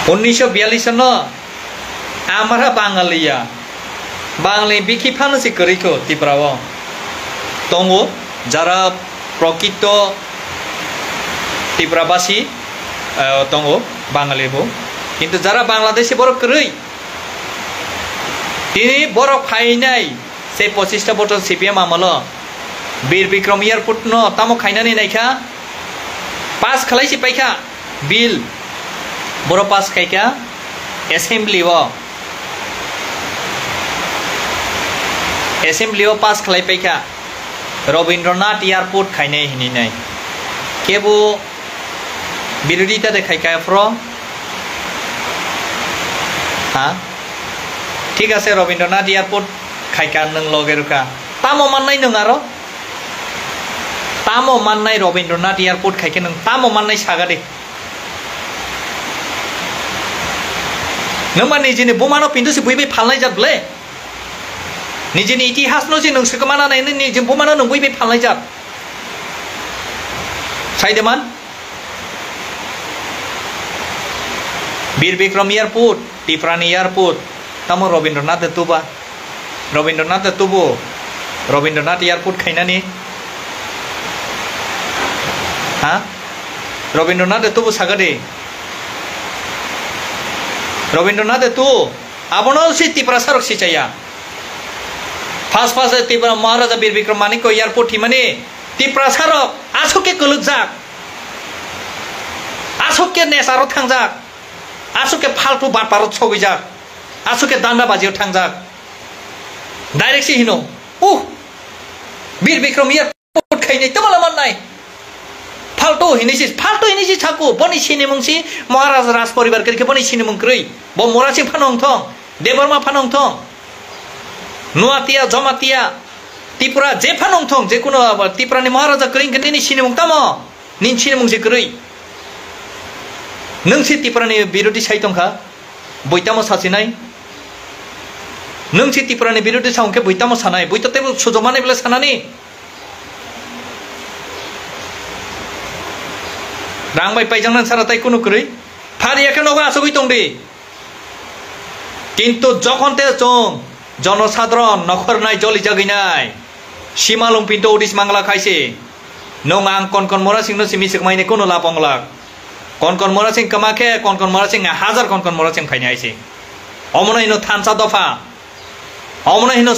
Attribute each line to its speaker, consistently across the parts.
Speaker 1: 1942 সন আমরা বাঙালিয়া বাঙালি বিকি ফানসি করিখো ত্রিপুরাও দङ যারা প্রকৃত ত্রিপুরাবাসী দङ বাঙালিবো কিন্তু যারা বাংলাদেশি বড় করি তিনি বড় ফাইনাই সে 25টা বছর সিপিএম আমল বীর বিক্রম এয়ারপোর্ট ন তামো খাইনানি নাইখা পাস খালাইছি পাইখা বিল বড় পাস খাইকা एसेम्बलियाव पास खालाय पाइखा रवीन्द्रनाथ एयारपोर्ट खायनाय हिनि नाय केबो बिरोधिता देखायखा फ्र हा ठीक আছে रवीन्द्रनाथ एयारपोर्ट खायखा नों लगेरुका तामो माननाय नों आरो तामो माननाय रवीन्द्रनाथ एयारपोर्ट खायखा नों तामो माननाय सागा दे नों माने जिने बमानो पिन्टुसि बुइबै फालनाय जादले निजेनि इतिहास न जे नोंसोरखौ मा नायनो निजे बमानो नों बुइबै फालनाय जाद साइदेमान बीर Vikram airport टिप्रानी airport तामो Rabindranath तुबा Rabindranath तुबो Rabindranath airport खायनानि हा रवीन्द्रनाथ तुबो सागादे रवीन्द्रनाथ तू आबनो से त्रिपुरा सरक सिचाया फास त्रिपुरा महाराजा बीर विक्रम मानिक को एयारपोर्ट हिमाने त्रिपुरा सरक आसुके कलुक जाक आसुके नेसारो थांजाक आसुके फालतु बाटपारत सगै जाक आसुके दान्दा बाजियाव थांजाक डाइरेक्ट सि हिनो बीर विक्रम एयारपोर्ट खायनाय तमला माननाय फालतु हिनिसि थाकु बनि सिने मुंसि महाराजा राज परिवार करके बनि सिने मुंक्रै ब मोरासिं फानों थं देबरमा फानों थं नुआतिया जमातिया त्रिपुरा जे फानों थं जे कुनो त्रिपुरानि महाराजा करिं कनि सिने मुं तामो निन सिने मुंसि करै नोंसि त्रिपुरानि बिरोधि साइतंखा बयतामो सासिनाय नोंसि त्रिपुरानि बिरोधि साउंके बयतामो सानाय बयततेबो सुजमानाय बेला सानानि रांबाय पाइजांनान साराताय कुनु करै फारियाके नगा आसगै दंदे किन्तु जखनते जों जनसाधारण नखरनाय जलि जागैनाय सीमालुं पिन्टो उदिस मांगला खायसे नों आं कन मोरासिं न सिमिसक माइने कुनु लापंगला कन मोरासिं कमाखे कन मोरासिं हाजार कन मोरासिं फाइने आइसे अमनो हिनो थानसा दफा अमनो हिनो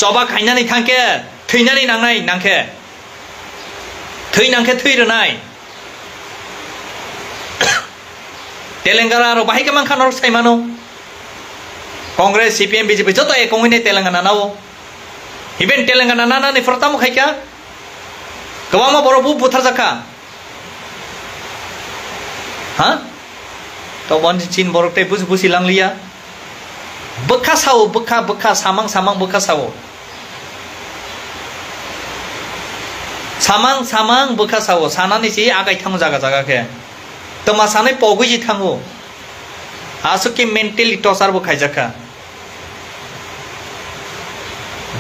Speaker 1: चबा खायनानै थांके थैनानै नांनाय नांखे थैनांखे थैरोनाय तेलंगाना रो बाहिके मांखान रो साइमानो कांग्रेस सीपीएम बीजेपी जतो एकंगने तेलंगाना नावो इबेन तेलंगाना नाना ने फरतामो खायका गवामा बरबु बुथार जाखा हा तो वन चीन बरकते बुसि लांलिया बखा सावो बखा सामां बखा सावो सामां बखा सावो सानानै से आगाय थाङो जागा के तमा सानै पगै थाङो आसुके मेन्टेलि टर्चार बो खायजाखा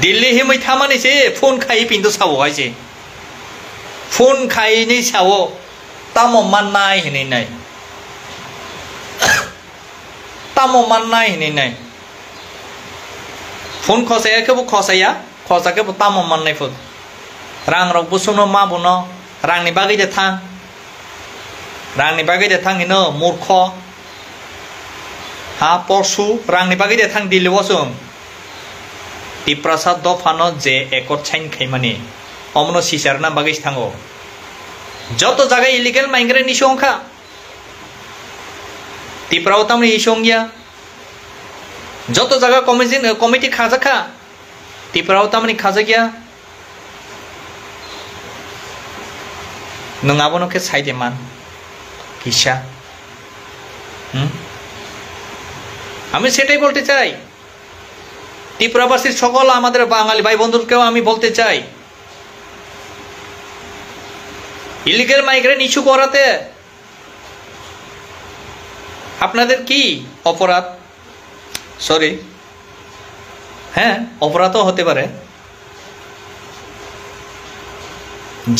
Speaker 1: दिल्ली हिमै थामानै से फोन खाइ पिन्टो सावो आइसे फोन खाइनै सावो तामो माननाय हिनै नाय फोन खसायाखौबो खसायाखौबो तामो माननाय फोन रां रक बुसुनो मा बुनो रांनि बागै दे थां हिनो मूर्ख हा परसु रांनि बागै दे थां दिल्लीवसुं टिप्रासाद दफानो जे एकट साइन खायमानि अमनो सिसारना बागै थांगो जत जागा इलिगेल माइग्रेन्ट निसंखा टिप्राव तामनि इसंगिया जत जागा कमिटी खाजाखा टिप्राव तामनि खाजागिया नङाबो के साइडे मान किसा আমি সেটাই বলতে চাই ত্রিপুরাবাসীর সকল আমাদের বাঙালি ভাই বন্ধুদেরকেও আমি বলতে চাই ইলিগাল মাইগ্রেন্ট ইস্যু করাতে আপনাদের কি অপরাধ সরি হ্যাঁ অপরাধও হতে পারে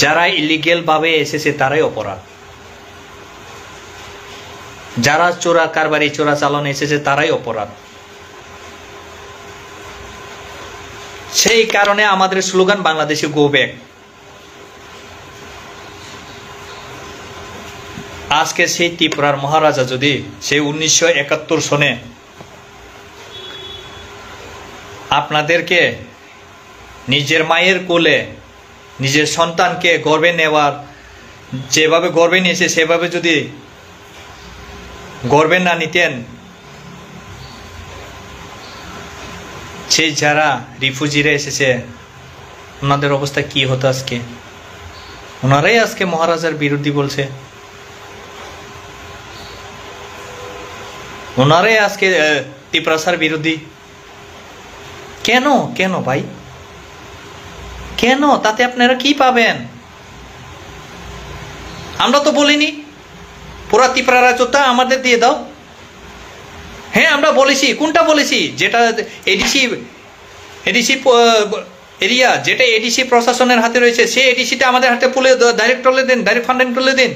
Speaker 1: যারা ইলিগেল ভাবে এসেছে তারাই অপরাধ যারা চোরা কারবারি চোরা চালান এসেছে তারাই অপরাধ। সেই কারণে আমাদের স্লোগান বাংলাদেশে গো ব্যাক। আজকে সেই ত্রিপুরার মহারাজা যদি সেই 1971 সনে আপনাদেরকে নিজের মায়ের কোলে নিজের সন্তানকে গর্বে নেওয়ার যেভাবে গর্বে নিয়েছে সেভাবে যদি গর্বে না নিতেন, সেই যারা রিফিউজিরা এসেছে ওনাদের অবস্থা কি হতো আজকে? ওনারাই আজকে মহারাজার বিরোধী বলছে, ওনারাই আজকে ত্রিপুরাসার বিরোধী। কেন কেন ভাই, কেন? তাতে আপনারা কি পাবেন? আমরা তো বলিনি পুরা ত্রিপুরা রাজ্যটা আমাদের দিয়ে দাও। হ্যাঁ, আমরা বলেছি। কোনটা বলেছি? যেটা এডিসি এরিয়া, যেটা এডিসি প্রশাসনের হাতে রয়েছে, সেই এডিসিটা আমাদের হাতে পুলে ডাইরেক্ট টলে দিন, ডাইরেক্ট ফান্ডিং টলে দিন।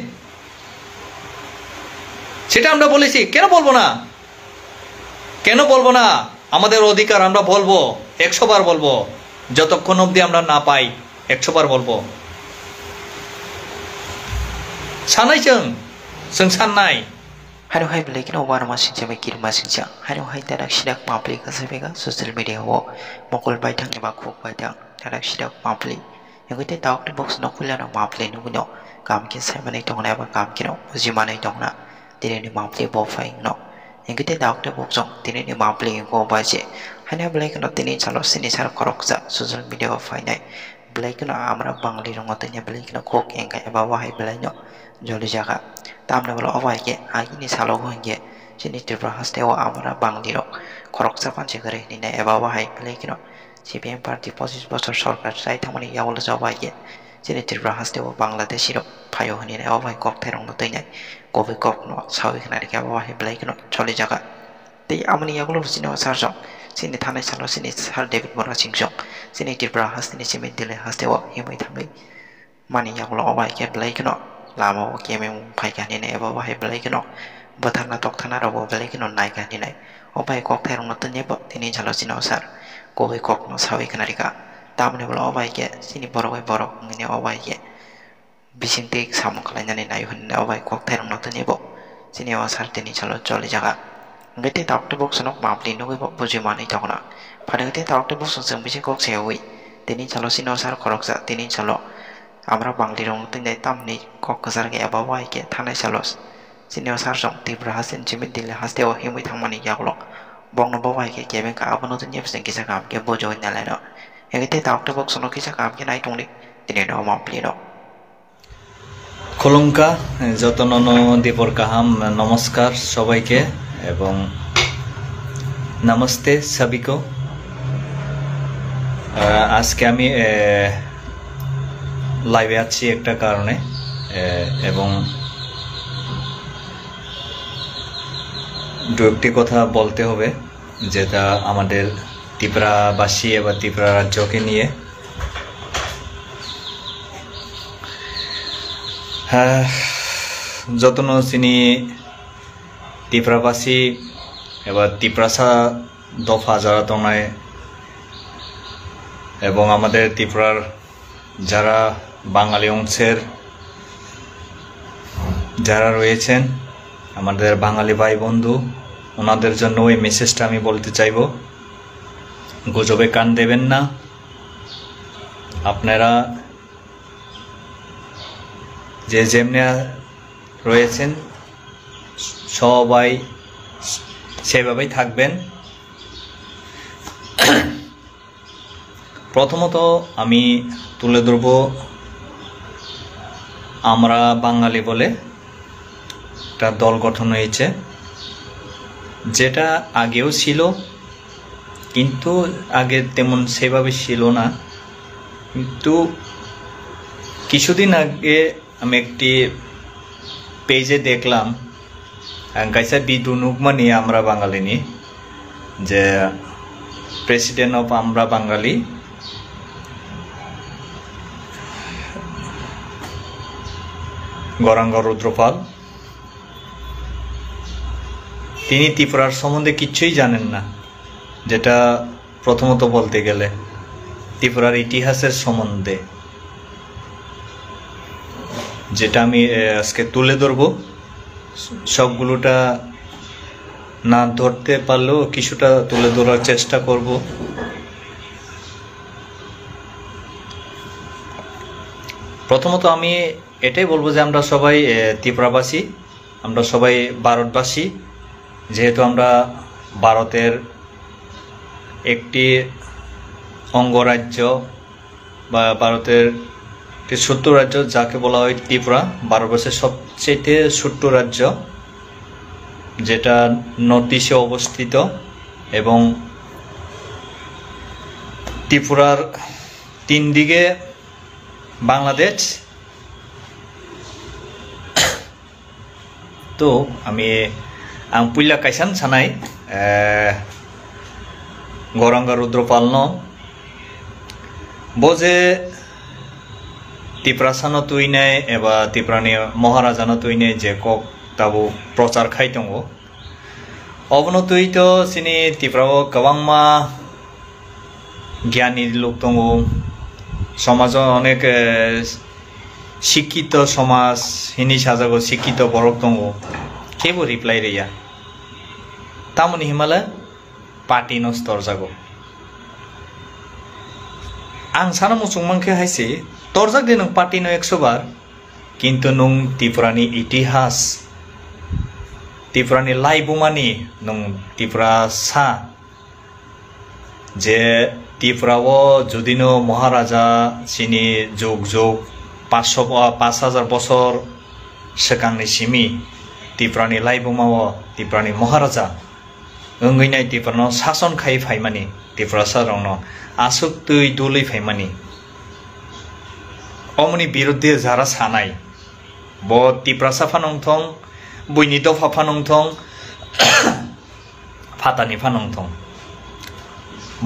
Speaker 1: সেটা আমরা বলেছি। কেন বলবো না? কেন বলবো না? আমাদের অধিকার, আমরা বলবো, 100 বার বলবো। যতক্ষণ অবধি আমরা না পাই 100 বার বলবো। সানাই जों साननाय
Speaker 2: Hanu hai belai kena war masing jam kir masing jam. Hanu hai tarak sidak mapli kasih bega sosial media wo mokol baitang eba khuk baitang tarak sidak mapli. Yang kita tahu di box nok kuliah nok mapli nunggu nok kam kita saya mana itu mana apa kam kita uji mana itu nak tidak di mapli bofai nok. Yang kita tahu di box nok tidak di mapli ko baca. Hanu belai kena tini calo sini cara korok sa sosial media bofai nai. Belai kena amra bangli rongotnya belai kena kok yang kayak bawah hai belai nok joli jaga. Tamna bolo awai ke agini salo honge sini tirpa haste wa amara bangli rok korok sapan chegare ni na eba wahai play kino CPM party 25 বছর সরকার চাই থামনি ইয়াবল জবাই ke sini tirpa haste wa bangladeshi rok phayo honi na awai kok therong no teinai kobe kok no sawi khana ke wahai play kino choli jaga tei amni yagulo sini sarjong sini thanai salo sini sar david mora singjong sini tirpa haste ni simen dile haste wa himai thamai mani yagulo awai ke play kino lama wo keme mu pai ka ni ne ba ba hai belai kino bathana tok thana ro bo belai kino nai ka ni nai o pai kok therong no tne bo tini jalo sino sar ko bai kok no sawi kana rika tamne bolo o bai ke sini borok ngene o bai ke bising te sam khalai nani nai hun o bai kok therong no tne bo sini o sar tini jalo choli jaga ngete doctor box no mapli no bo buji mani tokna phadagte doctor box sung bisi kok sewi tini jalo sino sar korok sa tini jalo আমরা বাংলি রং তিনদাই তামনি কক্সবাজার গে আবাওয়াই কে থানাই সালস senior সারজং Tripura Hasin জিমিত দিলে হাসতেও হিমুই থাংমানি ইয়াগলো বংন বাওয়াই কে cabin কা আবনো তিন নেপসেন কিসা কাম কে বজই নালাই ন এগেতে doctor box ন কিসা কাম কে নাই টংলি তিনে ন মাপলি ন
Speaker 1: খোলঙ্কা যতনন দীপর কাহাম নমস্কার সবাইকে এবং নমস্তে সবিকো। আজকে আমি লাইভে আছি একটা কারণে এবং দু একটি কথা বলতে হবে যেটা আমাদের ত্রিপুরাবাসী এবং ত্রিপুরা রাজ্যকে নিয়ে। যতন চিনি ত্রিপুরাবাসী এবার ত্রিপুরাসা দফা যারা তোমরায় এবং আমাদের ত্রিপুরার যারা বাঙালি অংশের যারা রয়েছেন আমাদের বাঙালি ভাই বন্ধু, ওনাদের জন্য ওই মেসেজটা আমি বলতে চাইব, গুজবে কান দেবেন না। আপনারা যে যেমনি রয়েছেন সবাই সেভাবেই থাকবেন। প্রথমত আমি তুলে ধরব আমরা বাঙালি বলে একটা দল গঠন হয়েছে, যেটা আগেও ছিল কিন্তু আগে তেমন সেভাবে ছিল না। কিন্তু কিছুদিন আগে আমি একটি পেজে দেখলাম কাইসা বিদুনুকমানি আমরা বাঙালি নি যে প্রেসিডেন্ট অফ আমরা বাঙালি গৌরাঙ্গ রুদ্রপাল তিনি ত্রিপুরার সম্বন্ধে কিচ্ছুই জানেন না, যেটা প্রথমত বলতে গেলে ত্রিপুরার ইতিহাসের সম্বন্ধে, যেটা আমি আজকে তুলে ধরবো। সবগুলোটা না ধরতে পারলেও কিছুটা তুলে ধরার চেষ্টা করব। প্রথমত আমি এটাই বলবো যে আমরা সবাই ত্রিপুরাবাসী, আমরা সবাই ভারতবাসী। যেহেতু আমরা ভারতের একটি অঙ্গরাজ্য বা ভারতের একটি ছোট্ট রাজ্য যাকে বলা হয় ত্রিপুরা, ভারতবর্ষের সবচেয়ে ছোট্ট রাজ্য, যেটা নর্থ ইস্টে অবস্থিত এবং ত্রিপুরার 3 দিকে বাংলাদেশ। তো আমি পুইলা কাইসান সানাই গৌরাঙ্গ রুদ্রপাল বজে ত্রিপুরা সানো তুইনাই এবা ত্রিপুরাनि মহারাজানো তুইনাই যে কক তাবো প্রচার খাই দङ অবনো তুই তো সিনি ত্রিপুরাও गोबांमा জ্ঞানী লোক দङ, সমাজ অনেক শিক্ষিত সমাজ হিনি সাজাগো শিক্ষিত বরক দङ, কেবো রিপ্লাই রেয়া তামনি হিমালয় পার্টি নস্তর जागो। आं सानो मुसुंमांखे हायसे तरजाक दे नों पार्टी नो 100 बार, किन्तु नों त्रिपुरानि इतिहास त्रिपुरानि लाइबुमानि नों त्रिपुरा सा जे त्रिपुराओ जुदिनो महाराजा सिनि जुग जुग 5,000 बছর सिगांनि सिमि त्रिपुरानि लाइबुमाओ त्रिपुरानि महाराजा ओंगैनाय त्रिपुरानो शासन खाय फाइमानि त्रिपुरा सारावनो आसुक तुई दुलै फाइमानि अमनि बिरुद्धे जारा सानाय ब त्रिपुरा साफा नंथं बुइनि दफा फानंथं फातानि फानंथं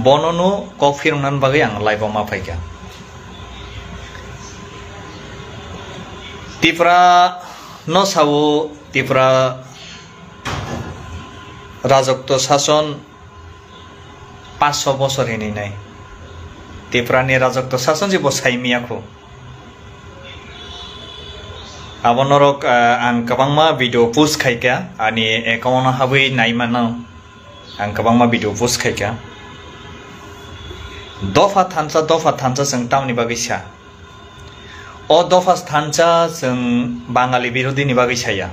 Speaker 1: बननु कफिरनान बागै आं लाइभआव मा फाइका त्रिपुरा न सावो त्रिपुरा राजत्व शासन 500 বছর हिनी नाय त्रिपुरानि राजत्व शासन जे बसाइमियाखौ आबनरक आं गोबांमा भिडिअ पोस्ट खायका आनि एकाउन्ट हाबै नायमानो आं गोबांमा भिडिअ पोस्ट खायका दफा थानसा जों टाउननि बागैसा अ दफा थानसा जों बाङालि बिरोधिनि बागैसाया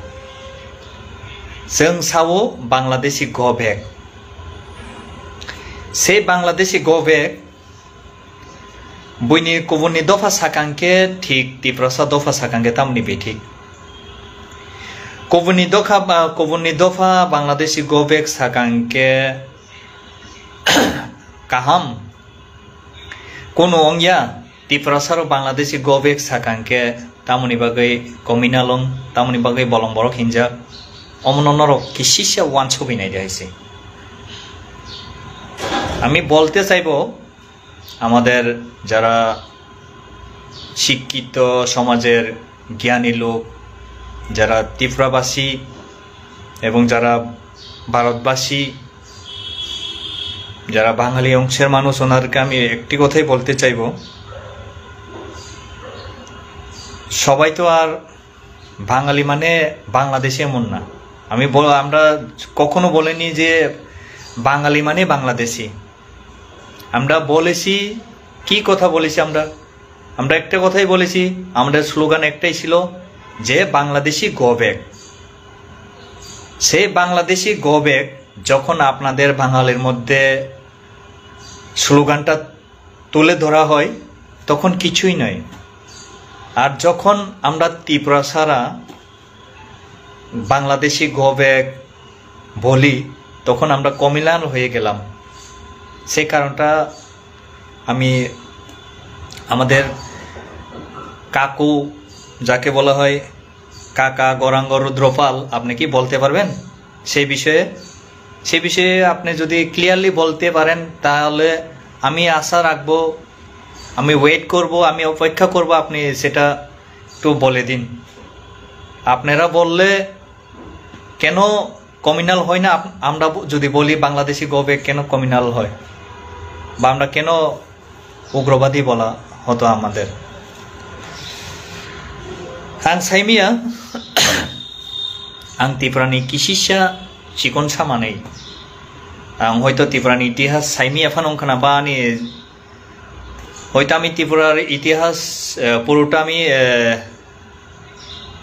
Speaker 1: जों सावो बांलादेशी गबेक से बांलादेशी गबेक बुइनि कुबुनि दफा साकांके ठीक त्रिपुरा दफा साकांके तामनि बे ठीक कुबुनि दफा बांलादेशी गबेक साकांके काहाम कोनो अंगिया त्रिपुरा सारो बांलादेशी गबेक साकांके तामनि बागै कमिनालं तामनि बागै बलम बरक हिंजा অমননরক কিসিসা ওয়ান ছবি নাই দেখাইছে। আমি বলতে চাইবো আমাদের যারা শিক্ষিত সমাজের জ্ঞানী লোক, যারা ত্রিপুরাবাসী এবং যারা ভারতবাসী, যারা বাঙালি অংশের মানুষ, ওনাদেরকে আমি একটি কথাই বলতে চাইবো, সবাই তো আর বাঙালি মানে বাংলাদেশে এমন না। আমরা কখনো বলিনি যে বাঙালি মানে বাংলাদেশি। আমরা বলেছি কি কথা বলেছি, আমরা একটা কথাই বলেছি, আমাদের স্লোগান একটাই ছিল যে বাংলাদেশি গো ব্যাক। সেই বাংলাদেশি গো ব্যাক যখন আপনাদের বাঙালির মধ্যে স্লোগানটা তুলে ধরা হয় তখন কিছুই নয়, আর যখন আমরা ত্রিপুরা ছাড়া বাংলাদেশি গো ব্যাক বলি তখন আমরা কমিলান হয়ে গেলাম। সেই কারণটা আমি আমাদের কাকু, যাকে বলা হয় কাকা গৌরাঙ্গ রুদ্রপাল, আপনি কি বলতে পারবেন সেই বিষয়ে আপনি যদি ক্লিয়ারলি বলতে পারেন তাহলে আমি আশা রাখবো, আমি ওয়েট করব, আমি অপেক্ষা করব, আপনি সেটা একটু বলে দিন। আপনারা বললে কেন কমিউনাল হয় না? আমরা যদি বলি বাংলাদেশি গবে কেন কমিউনাল হয়, বা আমরা কেন উগ্রবাদী বলা হতো আমাদের? आं साइमिया आं त्रिपुरानि किसिसा चिकन सामानै आं हयतो त्रिपुरानि इतिहास साइमिया फानंखाना बानि हयतो आमी त्रिपुरार इतिहास पुरोटा आमी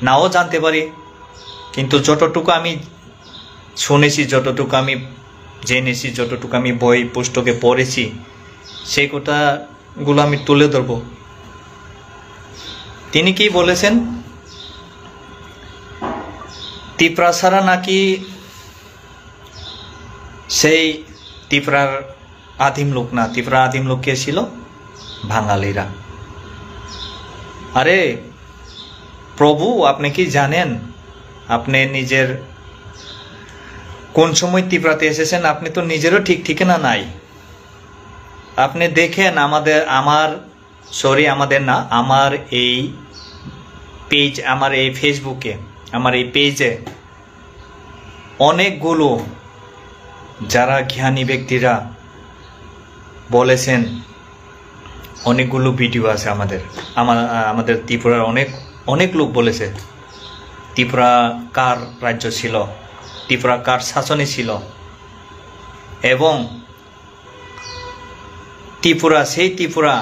Speaker 1: नाओ जानते पारी, किन्तु যতটুকু আমি শুনেছি, যতটুকু আমি জেনেছি, যতটুকু আমি বই পুস্তকে পড়েছি, সেই কথাগুলো আমি তুলে ধরব। তিনি কি বলেছেন? ত্রিপুরা ছাড়া নাকি সেই ত্রিপুরার আদিম লোক না, ত্রিপুরা আদিম লোক কে ছিল? বাঙালিরা। আরে প্রভু, আপনি কি জানেন আপনি নিজের কোন সময় ত্রিপুরাতে এসেছেন? আপনি তো নিজেরও ঠিক ঠিকানা নাই। আপনি দেখেন আমার এই পেজ, আমার এই ফেসবুকে, আমার এই পেজে অনেকগুলো যারা জ্ঞানী ব্যক্তিরা বলেছেন, অনেকগুলো ভিডিও আছে আমাদের ত্রিপুরার অনেক লোক বলেছে ত্রিপুরা কার রাজ্য ছিল, ত্রিপুরা কার শাসনে ছিল, এবং সেই ত্রিপুরা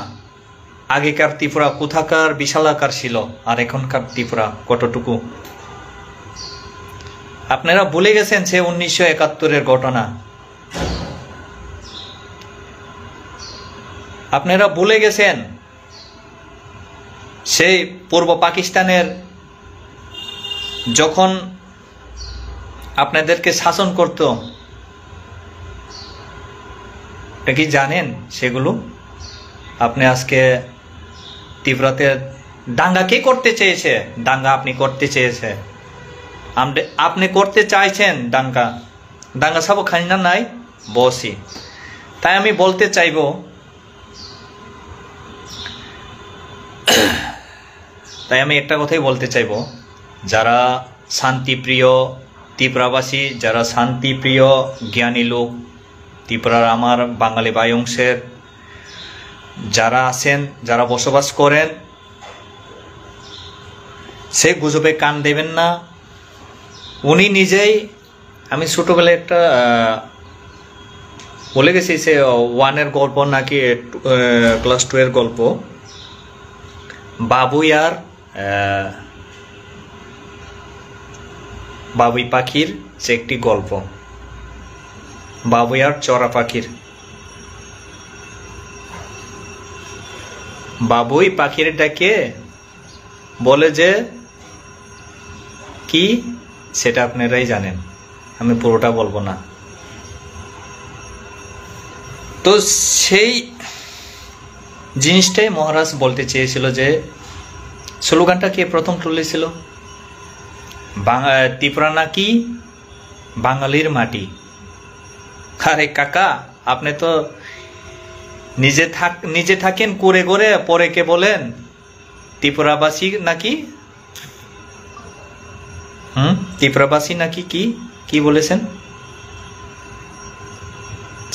Speaker 1: আগেকার ত্রিপুরা কোথাকার বিশালাকার ছিল আর এখনকার ত্রিপুরা কতটুকু। আপনারা ভুলে গেছেন সে 1971-এর ঘটনা। আপনারা ভুলে গেছেন সেই পূর্ব পাকিস্তানের যখন আপনাদেরকে শাসন করত, এটা কি জানেন সেগুলো? আপনি আজকে ত্রিপুরাতে দাঙ্গা কে করতে চেয়েছে? দাঙ্গা আপনি করতে চেয়েছে, আপনি করতে চাইছেন দাঙ্গা সব খানিনা নাই বসি। তাই আমি বলতে চাইব, তাই আমি একটা কথাই বলতে চাইব, যারা শান্তিপ্রিয় ত্রিপুরাবাসী, যারা শান্তিপ্রিয় জ্ঞানী লোক, ত্রিপুরার আমার বাঙালি ভাই অংশের যারা আছেন, যারা বসবাস করেন, সে গুজবে কান দেবেন না। উনি নিজেই, আমি ছোটবেলায় একটা বলে গেছি, সে 1-এর গল্প নাকি ক্লাস 2-এর গল্প, বাবুই পাখির সে একটি গল্প, বাবুই আর চড়া পাখির। বাবুই পাখির ডাকে বলে যে কি, সেটা আপনারাই জানেন, আমি পুরোটা বলবো না। তো সেই জিনিসটাই মহারাজ বলতে চেয়েছিল, যে স্লোগানটা কে প্রথম তুলেছিল? ত্রিপুরা নাকি বাঙালির মাটি। আরে কাকা, আপনি তো নিজে থাকেন করে করে, পরে কে বলেন ত্রিপুরাবাসী নাকি ত্রিপুরাবাসী নাকি কি বলেছেন?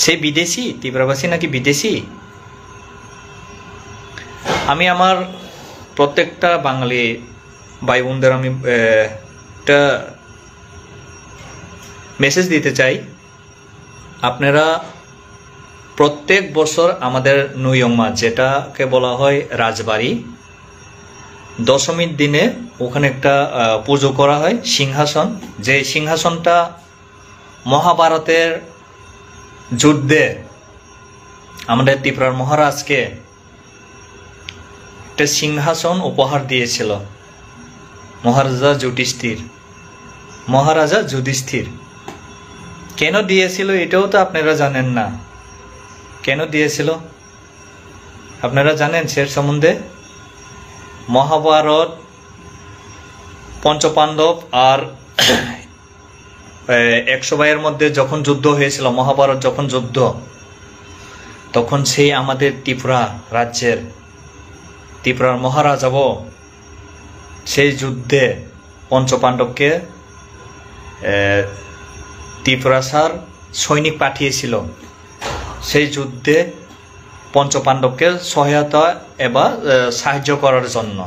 Speaker 1: সে বিদেশি, ত্রিপুরাবাসী নাকি বিদেশি। আমি আমার প্রত্যেকটা বাঙালি ভাই বোনদের আমি একটা মেসেজ দিতে চাই, আপনারা প্রত্যেক বছর আমাদের নুইয়ংমা, যেটাকে বলা হয় রাজবাড়ি, দশমীর দিনে ওখানে একটা পুজো করা হয়, সিংহাসন। যে সিংহাসনটা মহাভারতের যুদ্ধে আমাদের ত্রিপুরার মহারাজকে একটা সিংহাসন উপহার দিয়েছিল মহারাজা যুধিষ্ঠির। কেন দিয়েছিল এটাও তো আপনারা জানেন না। কেন দিয়েছিল আপনারা জানেন সে সম্বন্ধে? মহাভারত, পঞ্চপাণ্ডব আর 100 ভাইয়ের মধ্যে যখন যুদ্ধ হয়েছিল, মহাভারত যখন যুদ্ধ, তখন সেই আমাদের ত্রিপুরা রাজ্যের ত্রিপুরার মহারাজাব সেই যুদ্ধে পঞ্চপাণ্ডবকে ত্রিপুরাসার সৈনিক পাঠিয়েছিল সেই যুদ্ধে পঞ্চপাণ্ডবকে সহায়তা এবং সাহায্য করার জন্য।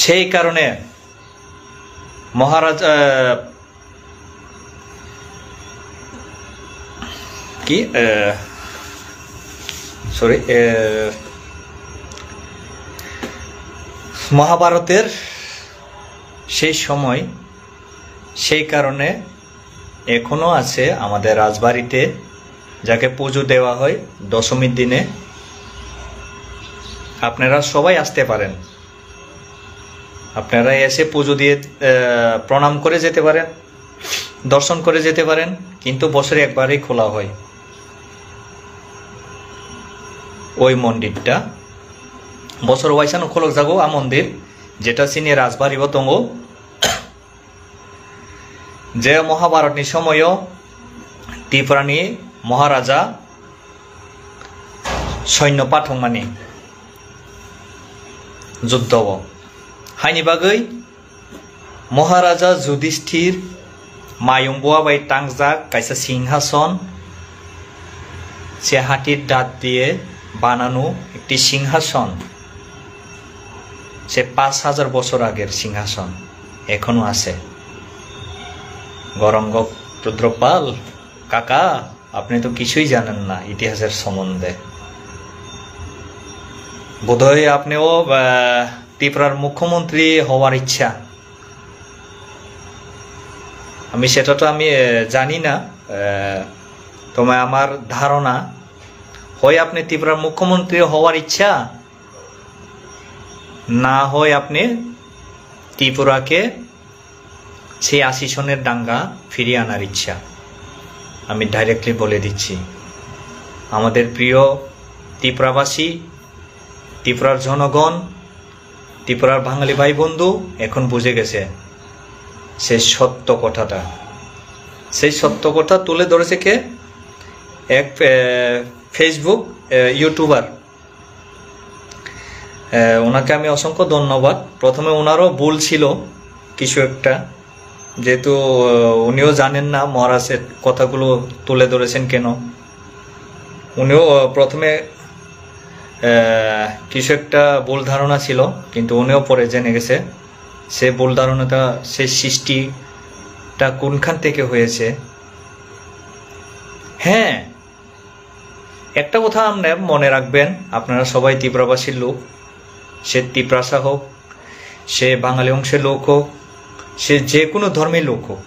Speaker 1: সেই কারণে মহারাজ মহাভারতের সেই সময়, সেই কারণে এখনো আছে আমাদের রাজবাড়িতে যাকে পুজো দেওয়া হয় দশমীর দিনে। আপনারা সবাই আসতে পারেন, আপনারা এসে পুজো দিয়ে প্রণাম করে যেতে পারেন, দর্শন করে যেতে পারেন, কিন্তু বছরে একবারই খোলা হয় ওই মন্দিরটা। বছর ওয়াইসানো খোলক যাগো আ মন্দির যেটা চিনি রাজবাড়ি বতঙ্গ, যে মহাভারতনি সময়ও ত্রিপুরানি মহারাজা সৈন্য পাঠকমানি যুদ্ধ হাইনি বাগै মহারাজা যুধিষ্ঠির মায়ুম্বুয়া বাই টাংজাক কাইসা সিংহাসন, সে হাতির দাঁত দিয়ে বানানো একটি সিংহাসন, সে 5000 বছর আগের সিংহাসন এখনো আছে। গরঙ্গ রুদ্রপাল কাকা, আপনি তো কিছুই জানেন না ইতিহাসের সম্বন্ধে। বোধহয় আপনিও ত্রিপুরার মুখ্যমন্ত্রী হওয়ার ইচ্ছা, আমি সেটা তো আমি জানি না, তবে আমার ধারণা হয় আপনি ত্রিপুরার মুখ্যমন্ত্রী হওয়ার ইচ্ছা, না হয় আপনি ত্রিপুরাকে সেই 80 সনের দাঙ্গা ফিরিয়ে আনার ইচ্ছা। আমি ডাইরেক্টলি বলে দিচ্ছি, আমাদের প্রিয় ত্রিপুরাবাসী, ত্রিপুরার জনগণ, ত্রিপুরার বাঙালি ভাই বন্ধু এখন বুঝে গেছে সেই সত্য কথাটা। সেই সত্য কথা তুলে ধরেছে কে? এক ফেসবুক ইউটিউবার, ওনাকে আমি অসংখ্য ধন্যবাদ। প্রথমে ওনারও ভুল ছিল কিছু একটা, যেহেতু উনিও জানেন না মহারাজের কথাগুলো তুলে ধরেছেন কেন। উনিও প্রথমে কিছু একটা ভুল ধারণা ছিল, কিন্তু উনিও পরে জেনে গেছে সে ভুল ধারণাটা, সেই সৃষ্টিটা কোনখান থেকে হয়েছে। হ্যাঁ, একটা কথা আপনার মনে রাখবেন, আপনারা সবাই ত্রিপুরাবাসীর লোক, সে ত্রিপ্রাসা হোক, সে বাঙালি অংশের লোক হোক, সে যে কোনো ধর্মের লোক হোক,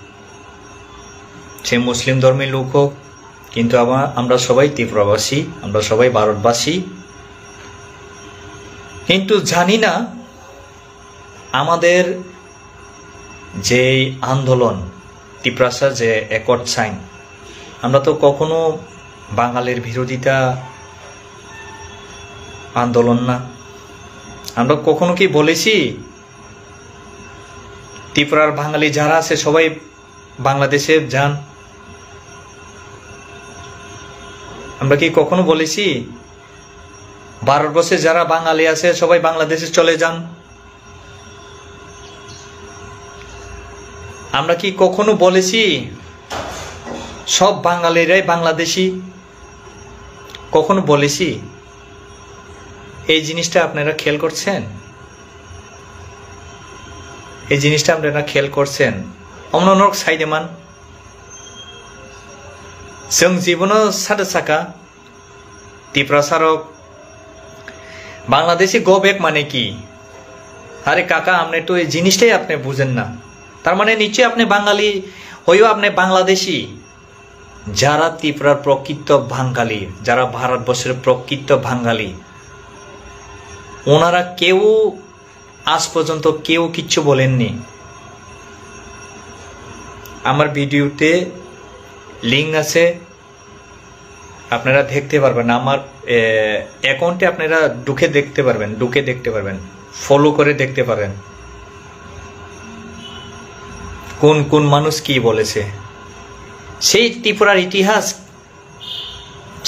Speaker 1: সে মুসলিম ধর্মের লোক হোক, কিন্তু আমরা সবাই ত্রিপুরাবাসী, আমরা সবাই ভারতবাসী। কিন্তু জানি না আমাদের যে আন্দোলন ত্রিপ্রাসা যে অ্যাকর্ড সাইন, আমরা তো কখনো বাঙালির বিরোধিতা আন্দোলন না। আমরা কখনো কি বলেছি ত্রিপুরার বাঙালি যারা আছে সবাই বাংলাদেশে যান? আমরা কি কখনো বলেছি ভারতবর্ষে যারা বাঙালি আছে সবাই বাংলাদেশে চলে যান? আমরা কি কখনো বলেছি সব বাঙালিরাই বাংলাদেশি? কখনো বলেছি? এই জিনিসটা আপনারা খেয়াল করছেন? এই জিনিসটা আপনারা খেয়াল করছেন? অন্য সাইডে মান जों জীবনও সাথে থাকা ত্রিপ্রাসারক বাংলাদেশি গো ব্যাক মানে কি? আরে কাকা, আপনি তো এই জিনিসটাই আপনি বুঝেন না। তার মানে নিশ্চয়ই আপনি বাঙালি হয়েও আপনি বাংলাদেশি। যারা ত্রিপুরার প্রকৃত বাঙালি, যারা ভারতবর্ষের প্রকৃত বাঙালি, ওনারা কেউ আজ পর্যন্ত কেউ কিচ্ছু বলেননি। আমার ভিডিওতে লিঙ্ক আছে, আপনারা দেখতে পারবেন। আমার অ্যাকাউন্টে আপনারা ঢুকে দেখতে পারবেন, ফলো করে দেখতে পারেন কোন কোন মানুষ কি বলেছে। সেই ত্রিপুরার ইতিহাস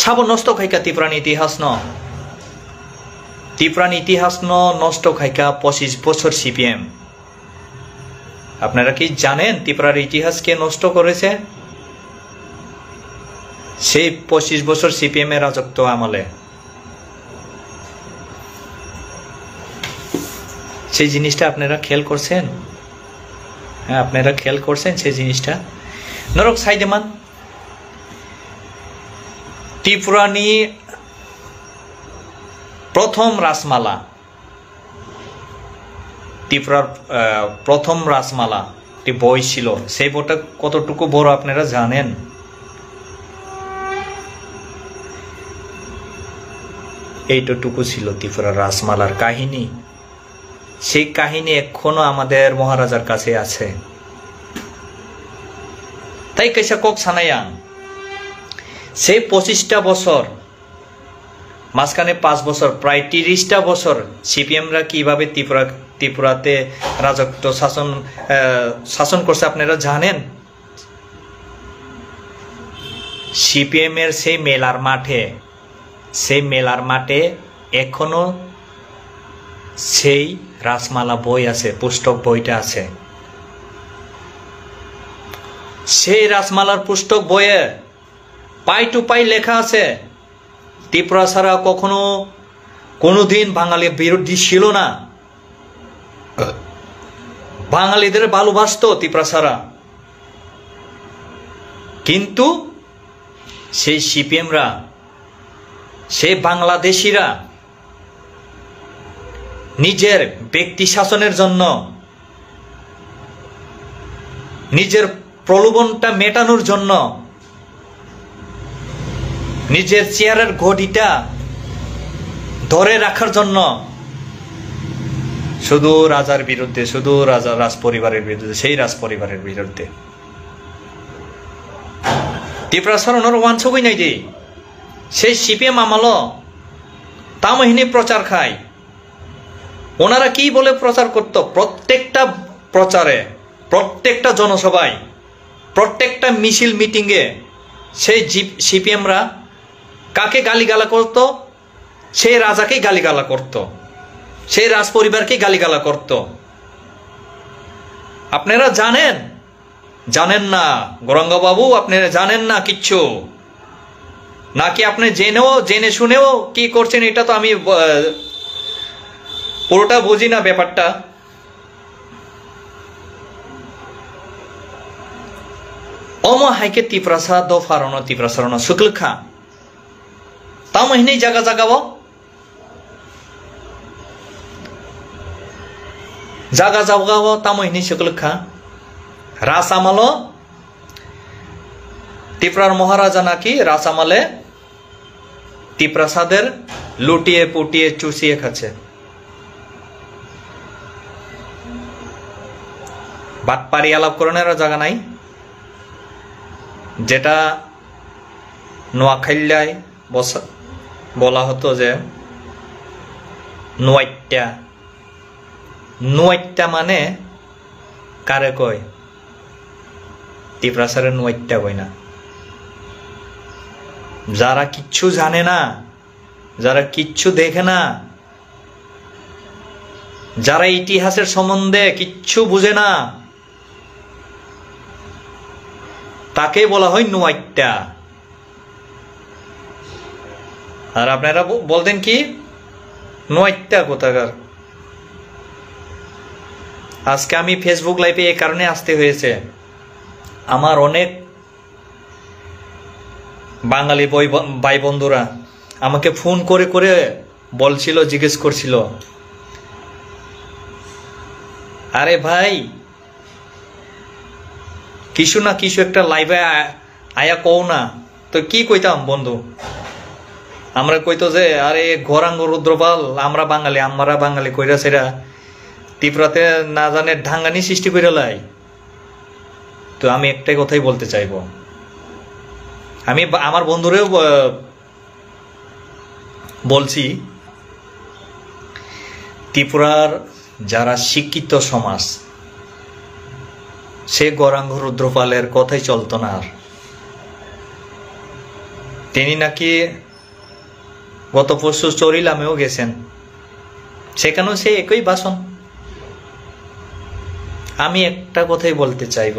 Speaker 1: সাব নষ্ট খাইকা ত্রিপুরার ইতিহাস ত্রিপুরার ইতিহাস নষ্ট খাইকা 25 বছর সিপিএম। আপনারা কি জানেন ত্রিপুরার ইতিহাস কে নষ্ট করেছে? সেই 25 বছর সিপিএম এর রাজত্ব আমলে। সেই জিনিসটা আপনারা খেয়াল করছেন? হ্যাঁ, আপনারা খেয়াল করছেন সেই জিনিসটা? নরক সাইডেমান ত্রিপুরানি প্রথম রাসমালা, ত্রিপুরার প্রথম রাসমালা একটি বই ছিল। সেই বইটা কতটুকু বড় আপনারা জানেন? এইটুকু ছিল ত্রিপুরার রাসমালার কাহিনী। সেই কাহিনী এখনো আমাদের মহারাজার কাছে আছে। তাই কেসা কক সানায়াং সেই 25টা বছর, মাঝখানে 5 বছর, প্রায় 30টা বছর সিপিএমরা কিভাবে ত্রিপুরাতে রাজত্ব শাসন করছে আপনারা জানেন? সিপিএম এর সেই মেলার মাঠে এখনো সেই রাসমালা বই আছে, পুস্তক বইটা আছে। সেই রাসমালার পুস্তক বইয়ে পাই টু পাই লেখা আছে ত্রিপুরা ছাড়া কখনো কোনোদিন বাঙালি বিরোধী ছিল না, বাঙালিদের ভালোবাসত ত্রিপুরা ছাড়া। কিন্তু সেই সিপিএমরা, সেই বাংলাদেশিরা নিজের ব্যক্তি শাসনের জন্য, নিজের প্রলোভনটা মেটানোর জন্য, নিজের চেয়ারের ঘটিটা ধরে রাখার জন্য শুধু রাজার বিরুদ্ধে, শুধু রাজ পরিবারের বিরুদ্ধে, সেই রাজ পরিবারের বিরুদ্ধে ত্রিপুরা সরণর ওয়ানছবই নাই যে সেই সিপিএম আমল তামহিনী প্রচার খায়। ওনারা কি বলে প্রচার করত? প্রত্যেকটা প্রচারে, প্রত্যেকটা জনসভায়, প্রত্যেকটা মিছিল মিটিংয়ে সেই সিপিএমরা কাকে গালিগালা করত? সেই রাজাকেই গালিগালা করত, সেই রাজ পরিবারকেই গালিগালা করত। আপনারা জানেন? জানেন না গৌরাঙ্গবাবু, আপনারা জানেন না কিচ্ছু, নাকি আপনি জেনে শুনেও কি করছেন? এটা তো আমি পুরোটা বুঝি না ব্যাপারটা। অমো হাইকে ত্রিপ্রাসা দ ফারণ ত্রিপ্রাসারণ শুক্লখা তা মহিনে জায়গা জাগাব তা মহিনে শুক্লখা রাস আমাল ত্রিপুরার মহারাজা নাকি রাস আমালে ত্রিপ্রাসাদের লুটিয়ে পুটিয়ে চুষিয়ে খাচ্ছে। বাটপারি আলাপ করণের জায়গা নাই। যেটা নোয়াখাইলায় বলা হতো যে নোয়াইট্টা মানে কারে কয়? ত্রিপ্রাসারে নোয়াইট্টা কয় না। যারা কিচ্ছু জানে না, যারা কিচ্ছু দেখে না, যারা ইতিহাসের সম্বন্ধে কিচ্ছু বুঝে না, তাকে বলা হয় নোয়াইট্টা। আর আপনারা বলতেন কি নোয়াইট্টা কোথাকার? আজকে আমি ফেসবুক লাইভে এই কারণে আসতে হয়েছে, আমার অনেক বাঙালি ভাই বন্ধুরা আমাকে ফোন করে করে বলছিল, জিজ্ঞেস করছিল, আরে ভাই কিছু না কিছু একটা লাইভে আয়া কও না। তো কি কইতাম বন্ধু? আমরা কইতো যে আরে গৌরাঙ্গ রুদ্রপাল আমরা বাঙালি কইরা সেরা ত্রিপুরাতে না জানে ঢাঙ্গানি সৃষ্টি করে লাই। তো আমি একটাই কথাই বলতে চাইব, আমি আমার বন্ধুরেও বলছি, ত্রিপুরার যারা শিক্ষিত সমাজ, সে গৌরাঙ্গ রুদ্রপালের কথাই চলতো না। আর তিনি নাকি গত পরশু চরিলামেও গেছেন, সেখানেও সে একই ভাষণ। আমি একটা কথাই বলতে চাইব,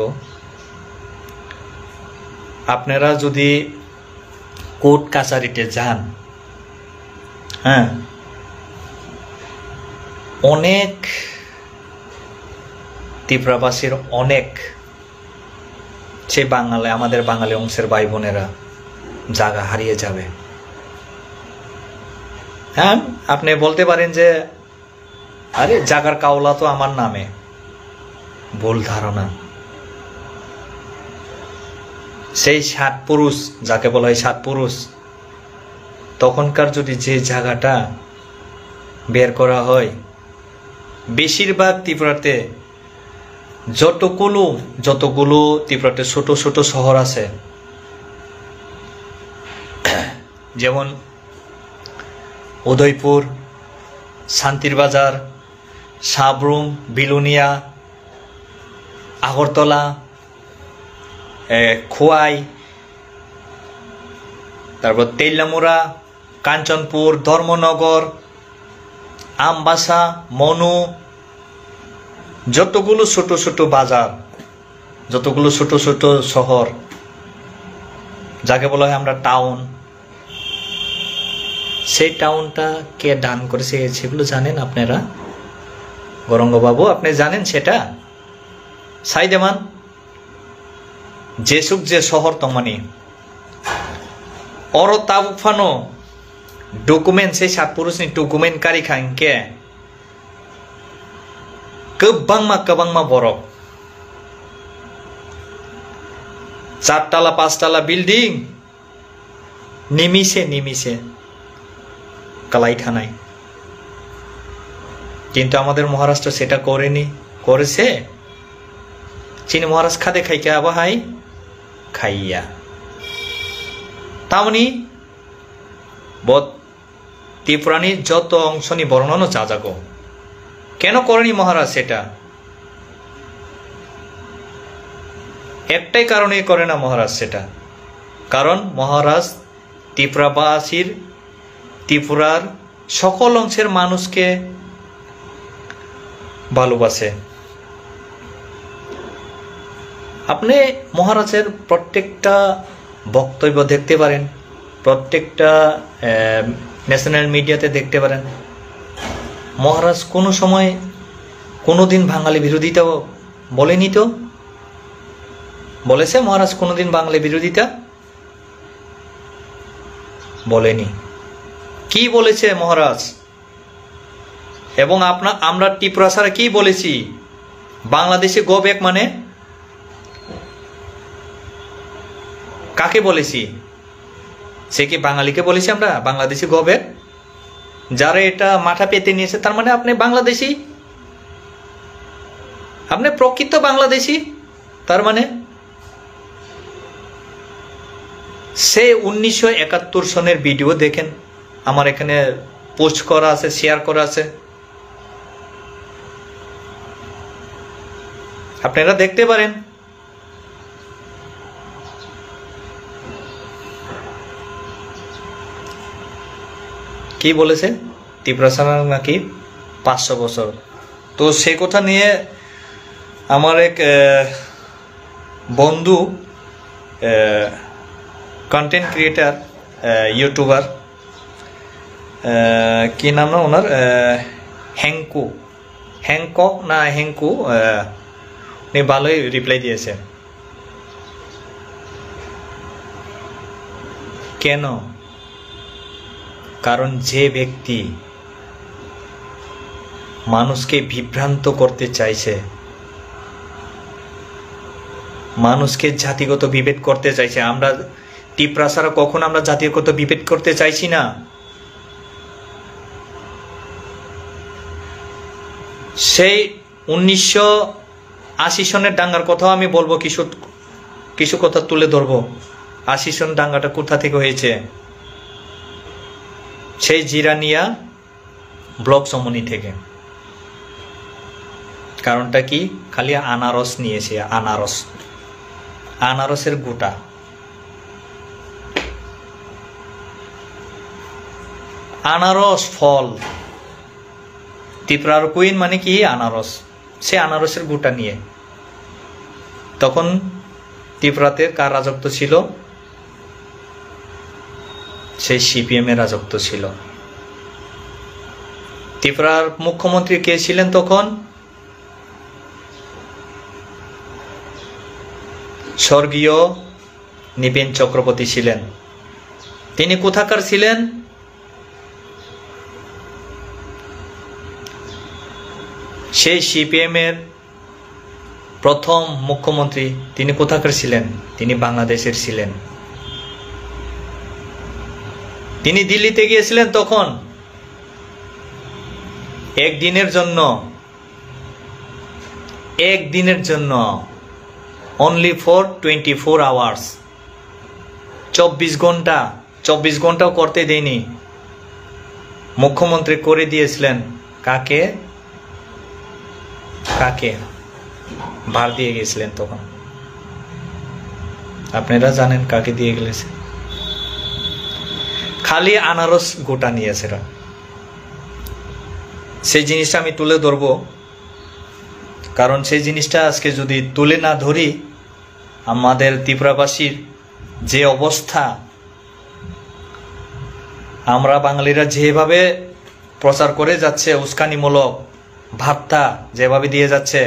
Speaker 1: আপনারা যদি কোর্ট কাছারিতে যান, হ্যাঁ, অনেক ত্রিপুরাবাসীর অনেক সে বাঙালি, আমাদের বাঙালি অংশের ভাই বোনেরা জায়গা হারিয়ে যাবে। হ্যাঁ, আপনি বলতে পারেন যে আরে জাগার কাওলা তো আমার নামে, ভুল ধারণা। সেই 7 পুরুষ যাকে বলা হয় 7 পুরুষ, তখনকার যদি যে জায়গাটা বের করা হয়, বেশিরভাগ ত্রিপুরাতে যতগুলো ত্রিপুরাতে ছোট ছোট শহর আছে, যেমন উদয়পুর, শান্তির বাজার, সাবরুম, বিলুনিয়া, আগরতলা, খোয়াই, তারপর তেইলামুড়া, কাঞ্চনপুর, ধর্মনগর, আমবাসা, মনু, যতগুলো ছোট ছোট বাজার, যতগুলো ছোট ছোট শহর যাকে বলা হয় আমরা টাউন, সেই টাউনটা কে দান করেছে সেগুলো জানেন আপনারা? গৌরঙ্গবাবু, আপনি জানেন সেটা? সাইদেমান যেসুক যে শহর তমানি অর তাবুফানো ডকুমেন্ট, সেই 7 পুরুষনি ডকুমেন্ট কারি খাইকে गोबांमा बरफ 4 तला 5 तला बिल्डिंग निमिषे कालाई थानाय, किन्तु आमादेर महाराष्ट्र सेटा करेनी, करेছে चीनी महाराज खादे खाइके आबाहाय खाइया तामनि बद त्रिपुरानी যত অংশনি বর্ণনা যাজাগো কেন করেনি মহারাজ সেটা? একটাই কারণে করে না মহারাজ সেটা, কারণ মহারাজ ত্রিপুরার সকল অংশের মানুষকে ভালোবাসে। আপনি মহারাজের প্রত্যেকটা বক্তব্য দেখতে পারেন, প্রত্যেকটা ন্যাশনাল মিডিয়াতে দেখতে পারেন। মহারাজ কোনো সময় কোনোদিন বাঙালি বিরোধিতা বলেনি তো? বলেছে মহারাজ কোনোদিন বাঙালি বিরোধিতা? বলেনি। কি বলেছে মহারাজ? এবং আমরা ত্রিপুরা ছাড়া কি বলেছি? বাংলাদেশে গো ব্যাক মানে কাকে বলেছি? সে কি বাঙালিকে বলেছি আমরা বাংলাদেশে গো ব্যাক? যারা এটা মাথা পেতে নিয়েছে তার মানে আপনি বাংলাদেশী, আপনি প্রকৃত বাংলাদেশী। তার মানে সে 1971 সনের ভিডিও দেখেন, আমার এখানে পোস্ট করা আছে, শেয়ার করা আছে, আপনারা দেখতে পারেন। কি বলেছে? ত্রিপুরা নাকি 500 বছর। তো সে কথা নিয়ে আমার এক বন্ধু, কন্টেন্ট ক্রিয়েটার, ইউটিউবার, কি নাম না ওনার, হ্যাংকক না হেঙ্কু, উনি ভালোই রিপ্লাই দিয়েছে। কেন? কারণ যে ব্যক্তি মানুষকে বিভ্রান্ত করতে চাইছে, মানুষকে জাতিগত বিভেদ করতে চাইছে, আমরা ত্রিপুরা ছাড়া কখন আমরা জাতিগত বিভেদ করতে চাইছি না। সেই 1980 সনের দাঙ্গার কথাও আমি বলবো, কিছু কথা তুলে ধরবো। 80 সন দাঙ্গাটা কোথা থেকে হয়েছে? সেই জিরানিয়া ব্লক সমনি থেকে। কারণটা কি? খালি আনারস নিয়েছে, আনারসের গোটা। আনারস ফল, ত্রিপুরার কুইন মানে কি? আনারস। সে আনারসের গুটা নিয়ে। তখন ত্রিপুরাতে কার রাজত্ব ছিল? সেই সিপিএম এর রাজত্ব ছিল। ত্রিপুরার মুখ্যমন্ত্রী কে ছিলেন তখন? স্বর্গীয় নৃপেন চক্রবর্তী ছিলেন। তিনি কোথাকার ছিলেন? সেই সিপিএম এর প্রথম মুখ্যমন্ত্রী তিনি কোথাকার ছিলেন? তিনি বাংলাদেশের ছিলেন। তিনি দিল্লিতে গিয়েছিলেন তখন একদিনের জন্য only for 24 hours, 24 ঘন্টাও করতে দেয়নি। মুখ্যমন্ত্রী করে দিয়েছিলেন কাকে? ভার দিয়ে গেছিলেন তখন। আপনারা জানেন কাকে দিয়ে গেছে? খালি আনারস গোটা নিয়েছে। সেই জিনিসটা আমি তুলে ধরবো, কারণ সেই জিনিসটা আজকে যদি তুলে না ধরি, আমাদের ত্রিপুরাবাসীর যে অবস্থা, আমরা বাঙালিরা যেভাবে প্রচার করে যাচ্ছে, উস্কানিমূলক ভাবটা যেভাবে দিয়ে যাচ্ছে,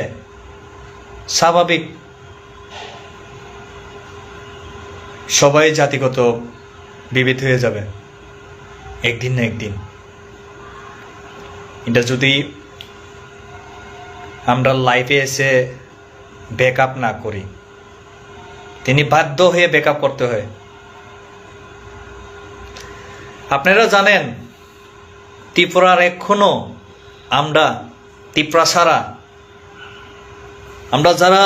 Speaker 1: স্বাভাবিক সবাই জাতিগত বিভেদ হয়ে যাবে একদিন না একদিন। এটা যদি আমরা লাইফে এসে ব্যাকআপ না করি, তিনি বাধ্য হয়ে ব্যাকআপ করতে হয়। আপনারা জানেন ত্রিপুরার এখনো আমরা ত্রিপুরা ছাড়া আমরা যারা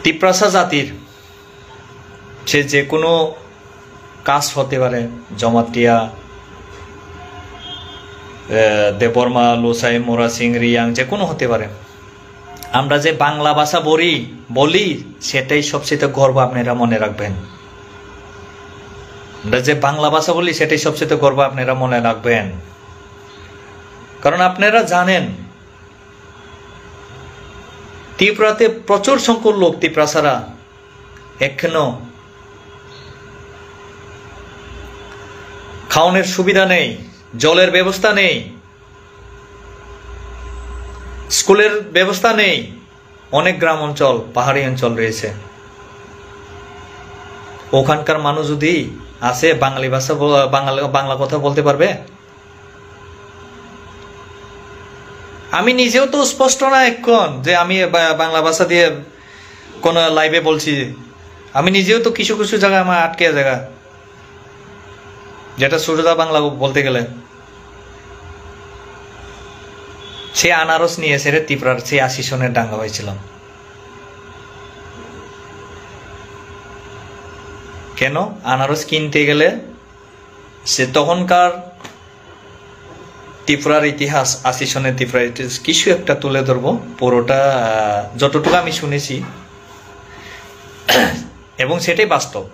Speaker 1: ত্রিপ্রাসা জাতির, সে যে কোনো কাস্ট হতে পারে, জমাতিয়া, দেববর্মা, লোসাই, মোরা সিং, রিয়াং, যে কোনো হতে পারে। আমরা যে বাংলা ভাষা বলি সেটাই সবচেয়ে গর্ব, আপনারা মনে রাখবেন। আমরা যে বাংলা ভাষা বলি সেটাই সবচেয়ে গর্ব, আপনারা মনে রাখবেন। কারণ আপনারা জানেন ত্রিপুরাতে প্রচুর সংখ্যক লোক ত্রিপুরা ছাড়া এখনো খাওয়ানোর সুবিধা নেই, জলের ব্যবস্থা নেই, স্কুলের ব্যবস্থা নেই। অনেক গ্রাম অঞ্চল, পাহাড়ি অঞ্চল রয়েছে। ওখানকার মানুষ যদি আসে বাঙালি ভাষা, বাংলা কথা বলতে পারবে? আমি নিজেও তো স্পষ্ট না এখন যে আমি বাংলা ভাষা দিয়ে কোন লাইভে বলছি। আমি নিজেও তো কিছু কিছু জায়গায় আমার আটকে জায়গা, যেটা সুরদা বাংলা বলতে গেলে। সে আনারস নিয়েছে রে ত্রিপুরার, সে 80 সনের দাঙ্গা হয়েছিল। কেন? আনারস কিনতে গেলে সে তখনকার ত্রিপুরার ইতিহাস, 80 সনের ত্রিপুরার ইতিহাস কিছু একটা তুলে ধরবো, পুরোটা যতটুকু আমি শুনেছি এবং সেটাই বাস্তব।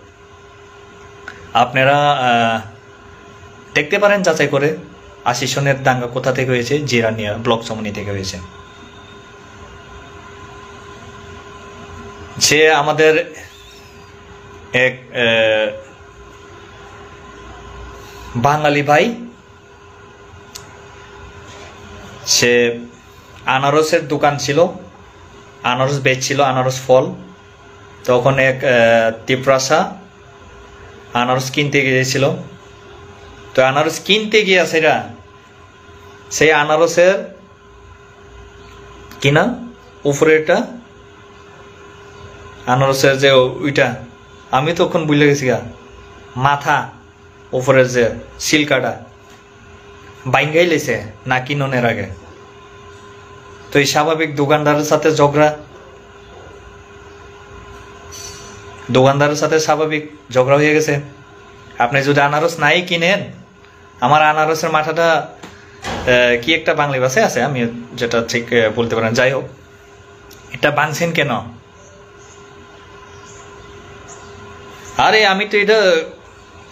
Speaker 1: আপনারা দেখতে পারেন যাচাই করে 80 সনের দাঙ্গা কোথা থেকে হয়েছে? জিরানিয়া ব্লক চমনি থেকে হয়েছে। সে আমাদের এক বাঙালি ভাই, সে আনারসের দোকান ছিল, আনারস বেচছিল, আনারস ফল। তখন এক ত্রিপ্রাসা আনারস কিনতে গিয়েছিল। তো আনারস কিনতে গিয়া সেটা, সেই আনারসের কিনা উপরেটা, আনারসের যে ওইটা, আমি তখন বুঝলে গেছি গা, মাথা উপরের যে সিলকাটা বাইঙ্গাই লেছে না কিননের আগে। তো এই স্বাভাবিক দোকানদারের সাথে স্বাভাবিক ঝগড়া হয়ে গেছে। আপনি যদি আনারস নাই কিনেন, আমার আনারসের মাথাটা কি একটা বাংলা ভাষায় আছে, আমি যেটা ঠিক বলতে পারেন, যাই হোক, এটা ভাঙছেন কেন? আরে আমি তো এটা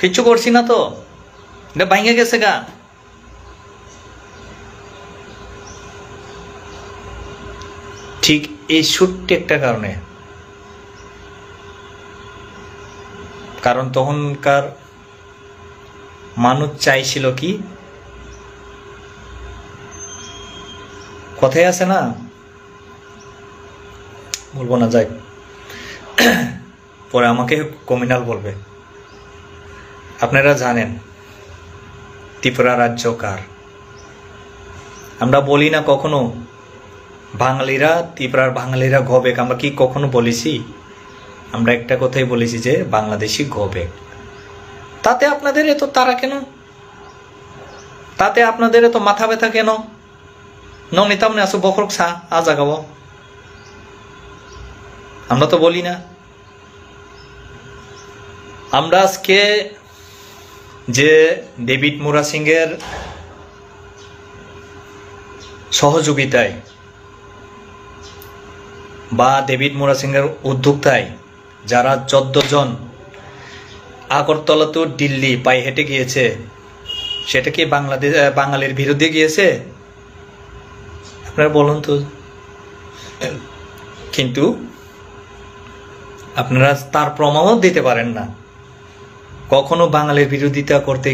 Speaker 1: কিচ্ছু করছি না, তো এটা ভাঙে গেছে গা। ঠিক এই ছোট্ট একটা কারণে, কারণ তখনকার মানুষ চাইছিল কি, কথাই আছে না, বলবো না, যাই পরে আমাকে কমিউনাল বলবে। আপনারা জানেন ত্রিপুরা রাজ্য কার। আমরা বলি না কখনো বাঙালিরা, ত্রিপুরার বাঙালিরা গবেক, আমরা কি কখনো বলেছি? আমরা একটা কথাই বলেছি যে বাংলাদেশি গবেক। তাতে আপনাদের এত তারা কেন? তাতে আপনাদের এত মাথা ব্যথা কেন? ননিতামনে আসো বখরক সা আজ আগাবো, আমরা তো বলি না। আমরা আজকে যে ডেভিড মুরা সিংয়ের সহযোগিতায় বা ডেভিড মুরা সিংয়ের উদ্যোক্তায় যারা 14 জন আগরতলা তো দিল্লি পায়ে হেঁটে গিয়েছে, সেটা কি বাঙালির বিরুদ্ধে গিয়েছে? আপনারা বলুন তো। কিন্তু আপনারা তার প্রমাণও দিতে পারেন না, কখনো বাঙালির বিরোধিতা করতে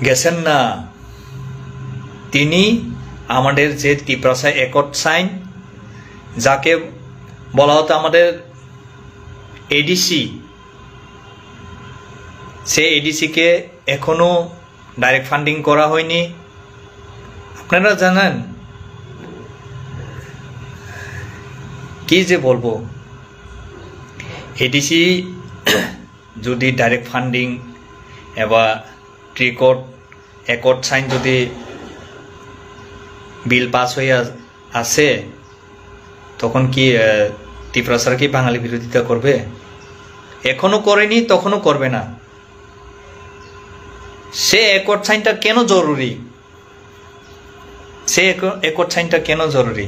Speaker 1: গেছেন না। তিনি আমাদের যে ত্রিপ্রাসা একট সাইন, যাকে বলা হতো আমাদের এডিসি, সে এডিসিকে এখনো ডাইরেক্ট ফান্ডিং করা হয়নি। আপনারা জানেন কি যে বলবো, এডিসি যদি ডাইরেক্ট ফান্ডিং এবার ট্রিকট একট সাইন যদি বিল পাস হয়ে আসে, তখন কি ত্রিপুরা সরকার কি বাঙালি বিরোধিতা করবে? এখনো করেনি, তখনও করবে না। সে একট সাইনটা কেন জরুরি? সে একট সাইনটা কেন জরুরি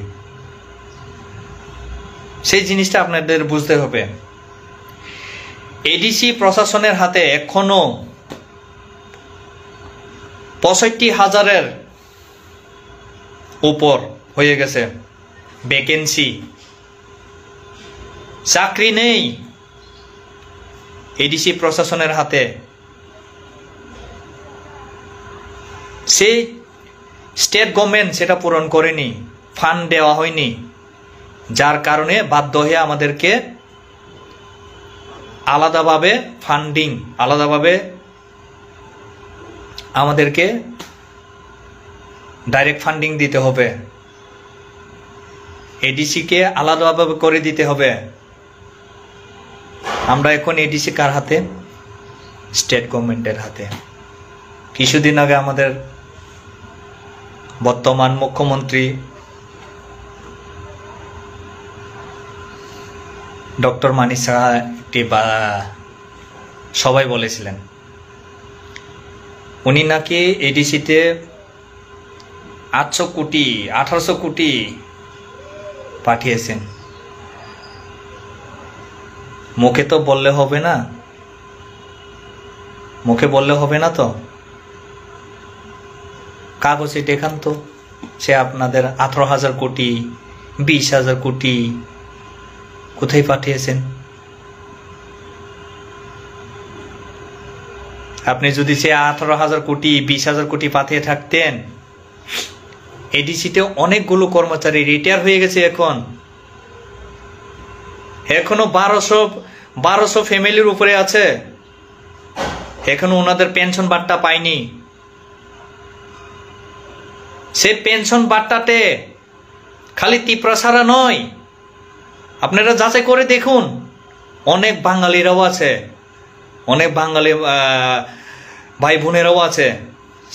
Speaker 1: সেই জিনিসটা আপনাদের বুঝতে হবে। এডিসি প্রশাসনের হাতে এখনো 65,000-এর উপর হয়ে গেছে ভ্যাকেন্সি, চাকরি নেই এডিসি প্রশাসনের হাতে। সেই স্টেট গভর্নমেন্ট সেটা পূরণ করেনি, ফান্ড দেওয়া হয়নি, যার কারণে বাধ্য হয়ে আমাদেরকে আলাদাভাবে ফান্ডিং, আলাদাভাবে আমাদেরকে ডাইরেক্ট ফান্ডিং দিতে হবে, এডিসিকে আলাদাভাবে করে দিতে হবে। আমরা এখন এডিসি কার হাতে? স্টেট গভর্নমেন্টের হাতে। কিছুদিন আগে আমাদের বর্তমান মুখ্যমন্ত্রী ডক্টর মানিক সাহা একটি সবাই বলেছিলেন, উনি নাকি এডিসিতে 800 কোটি 1800 কোটি পাঠিয়েছেন। মুখে তো বললে হবে না, মুখে বললে হবে না তো, কাগজে দেখান তো সে আপনাদের 18,000 কোটি 20,000 কোটি কোথায় পাঠিয়েছেন। আপনি যদি সে 18,000 কোটি 20,000 কোটি পাঠিয়ে থাকতেন, এডিসিতে অনেকগুলো কর্মচারী রিটায়ার হয়ে গেছে, এখনো 1200 ফ্যামিলির উপরে আছে, এখনো ওনাদের পেনশন বার্তা পায়নি। সে পেনশন বার্তাতে খালি ত্রিপুরা নয়, আপনারা যাচাই করে দেখুন, অনেক বাঙালিরাও আছে, অনেক বাঙালি ভাই বোনেরাও আছে,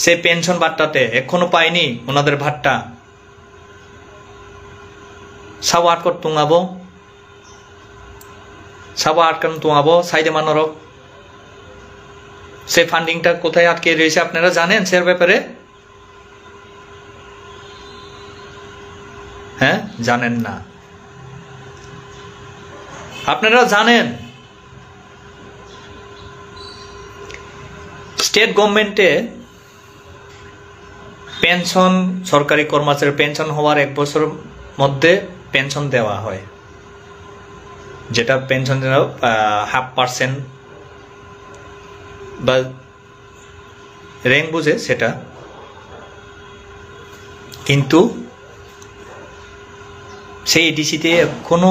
Speaker 1: সে পেনশন বার্তাতে এখনো পায়নি ওনাদের ভাতটা। সাবা আটকর তুঙাবো, সাবা আটকান তুঙাবো সাইডে মানরক। সে ফান্ডিংটা কোথায় আটকে রয়েছে আপনারা জানেন সে ব্যাপারে? হ্যাঁ, জানেন না। আপনারা জানেন স্টেট গভর্নমেন্টে পেনশন, সরকারি কর্মচারীর পেনশন হওয়ার 1 বছর মধ্যে পেনশন দেওয়া হয়, যেটা পেনশন 0.5% বা র্যাঙ্ক বুঝে সেটা, কিন্তু সেই এডিসিতে এখনো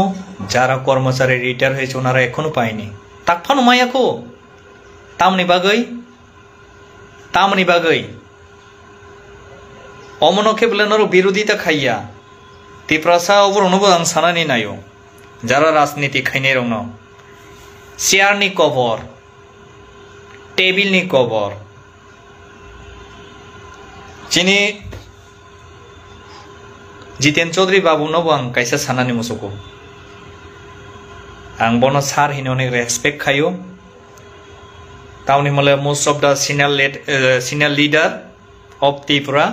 Speaker 1: যারা কর্মচারী রিটায়ার হয়েছে ওনারা এখনো পায়নি। তাকফানো মায়াকো তামনি বাগৈ অমনকে বলে নর বিরোধিতা খাইয়া তিপ্রাসা অবর অনুভব আং সানানি নাইও যারা রাজনীতি খাইনে রং চেয়ারনি কবর টেবিলনি কবর চিনি जितेन चौधरी बाबू नो आं कैसा सानानि मुसुको आं बनो सार हिनो ने रेस्पेक्ट खायो तावनि मले most of the senior leader of Tripura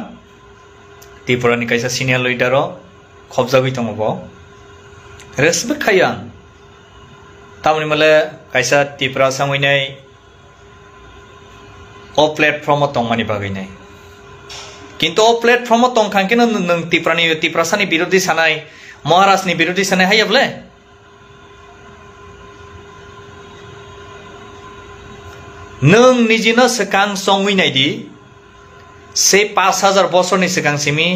Speaker 1: नि कैसा सीनियर लीडर खबजा गई दङ बो रेस्पेक्ट खायो आं तावनि मले कैसा त्रिपुरा सामैनाय अ प्लेटफर्म दं मानि बागैनाय किन्तु प्लेटफर्म तंखांखिन नों तिप्रासानि बिरोधी सानाय महाराजनि बिरोधी सानाय हायाब्ले नों निजिनो सिगां संहैनायदि से 5000 बछरनि सिगांसिमि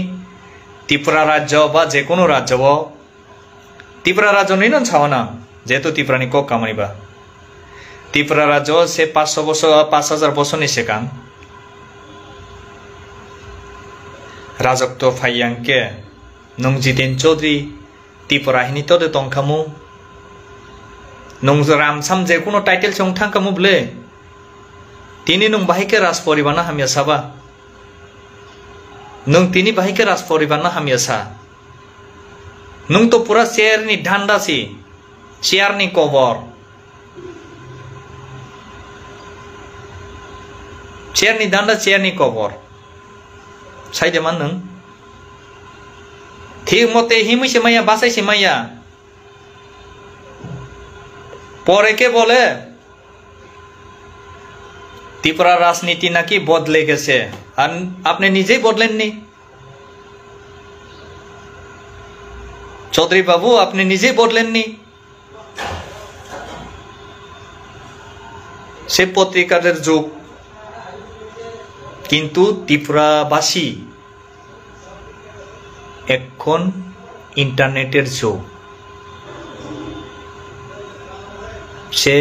Speaker 1: त्रिपुरा राज्य बा जेकुनु राज्यआव त्रिपुरा राज्यनि नन सावना जेतु त्रिपुरानि क कामानिबा त्रिपुरा राज्यआव से 5000 बछरनि सिगां राजत्व फाइयांके नों जितेन चौधरी त्रिपुरा हिनि तदे तंखामु नों रामसाम जेकुनो टाइटेल सं थांखामु ब्ले तिनी नों बाहिके राज परिबाना हामिया साबा नों तिनी बाहिके राज परिबाना हामिया सा नों तो पूरा शेयरनि धांदासी शेयरनि कवर शेयरनि धांदा शेयरनि कवर साइडे मान नों ठीक मते हिमैसे माया बासाइसे माया परे के बोले त्रिपुरा राजनीति नाकि बदले गेছে আর আপনি নিজেই বদলেননি চৌধুরী বাবু আপনি নিজেই বদলেননি সে পত্রিকাদের যুগ কিন্তু ত্রিপুরাবাসী এখন ইন্টারনেটের যুগ সে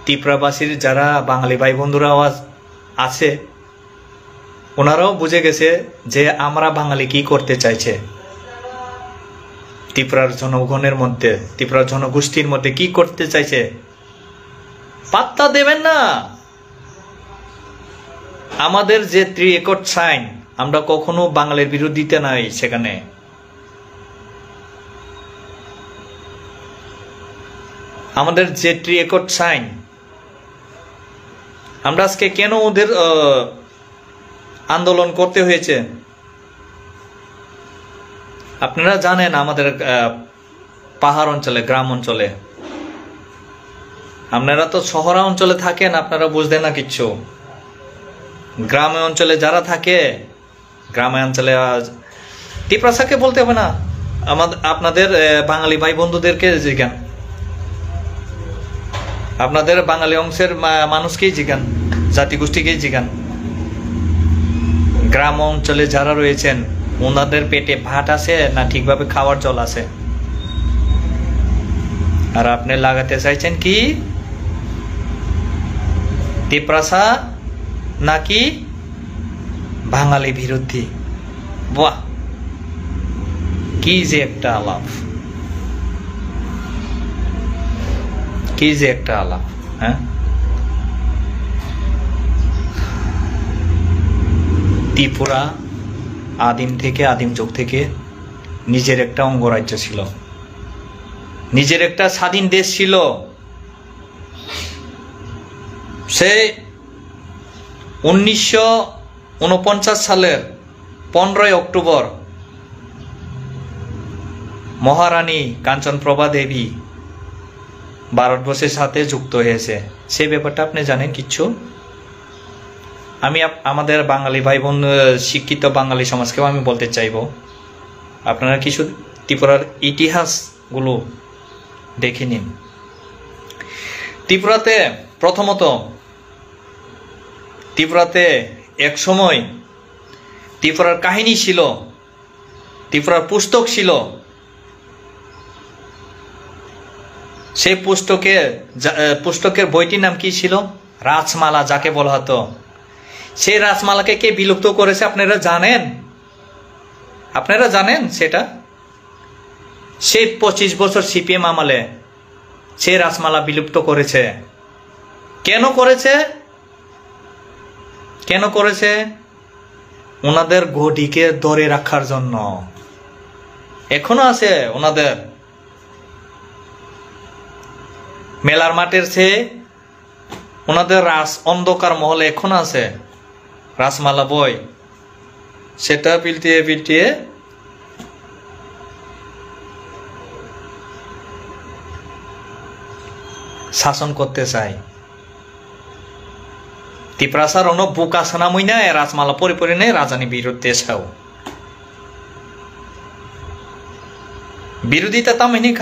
Speaker 1: ত্রিপুরাবাসীর যারা বাঙালি ভাই বন্ধুরা আছে ওনারাও বুঝে গেছে যে আমরা বাঙালি কি করতে চাইছে ত্রিপুরার জনগণের মধ্যে ত্রিপুরার জনগোষ্ঠীর মধ্যে কি করতে চাইছে পাত্তা দেবেন না আমাদের যে 3 একর সাইন আমরা কখনো বাঙালির বিরোধিতা নাই সেখানে আমাদের যে 3 একর সাইন আমরা আজকে কেন ওদের আন্দোলন করতে হয়েছে আপনারা জানেন আমাদের পাহাড় অঞ্চলে গ্রাম অঞ্চলে আপনারা তো শহর অঞ্চলে থাকেন আপনারা বুঝবেন না কিছু গ্রামে অঞ্চলে যারা থাকে গ্রামে অঞ্চলে ত্রিপুরাকে বলতে হবে না আমাদের আপনাদের বাঙালি ভাই বন্ধুদেরকে জিজ্ঞান আপনাদের বাঙালি অংশের মানুষকেই জিজ্ঞান জাতিগোষ্ঠীকেই জিজ্ঞান গ্রাম অঞ্চলে যারা রয়েছেন ওনাদের পেটে ভাত আছে না ঠিকভাবে খাওয়ার জল আছে আর আপনি লাগাতে চাইছেন কি ত্রিপুরা নাকি বাঙালি বিরোধী বাহ কি যে একটা আলাপ কি যে একটা আলাপ হ্যাঁ ত্রিপুরা আদিম যুগ থেকে নিজের একটা অঙ্গরাজ্য ছিল নিজের একটা স্বাধীন দেশ ছিল সে 1949 সালের 15 অক্টোবর মহারানী কাঞ্চনপ্রভা দেবী ভারতবর্ষের সাথে যুক্ত হয়েছে সেই ব্যাপারটা আপনি জানেন কিছু আমি আমাদের বাঙালি ভাই বোন শিক্ষিত বাঙালি সমাজকেও আমি বলতে চাইবো আপনারা কিছু ত্রিপুরার ইতিহাসগুলো দেখে নিন। ত্রিপুরাতে প্রথমত এক সময় ত্রিপুরার কাহিনী ছিল, ত্রিপুরার পুস্তক ছিল। সেই পুস্তকের বইটির নাম কি ছিল? রাজমালা, যাকে বলা হতো। সেই রাজমালাকে কে বিলুপ্ত করেছে আপনারা জানেন? আপনারা জানেন সেটা? সেই 25 বছর সিপিএম আমলে সেই রাজমালা বিলুপ্ত করেছে। কেন করেছে? কেন করেছে? ওনাদের গদিকে ধরে রাখার জন্য। এখনো আছে ওনাদের মেলার মাঠের চেয়ে ওনাদের অন্ধকার মহলে এখনো আছে রাজমালা বই। সেটা পিলটিয়ে শাসন করতে চায়। ত্রিপুরাসার অন্য বুকা সানামই না রাজমালা পরিপরি নেই রাজানি বিরুদ্ধে ছাও বিরোধিতা তামিনি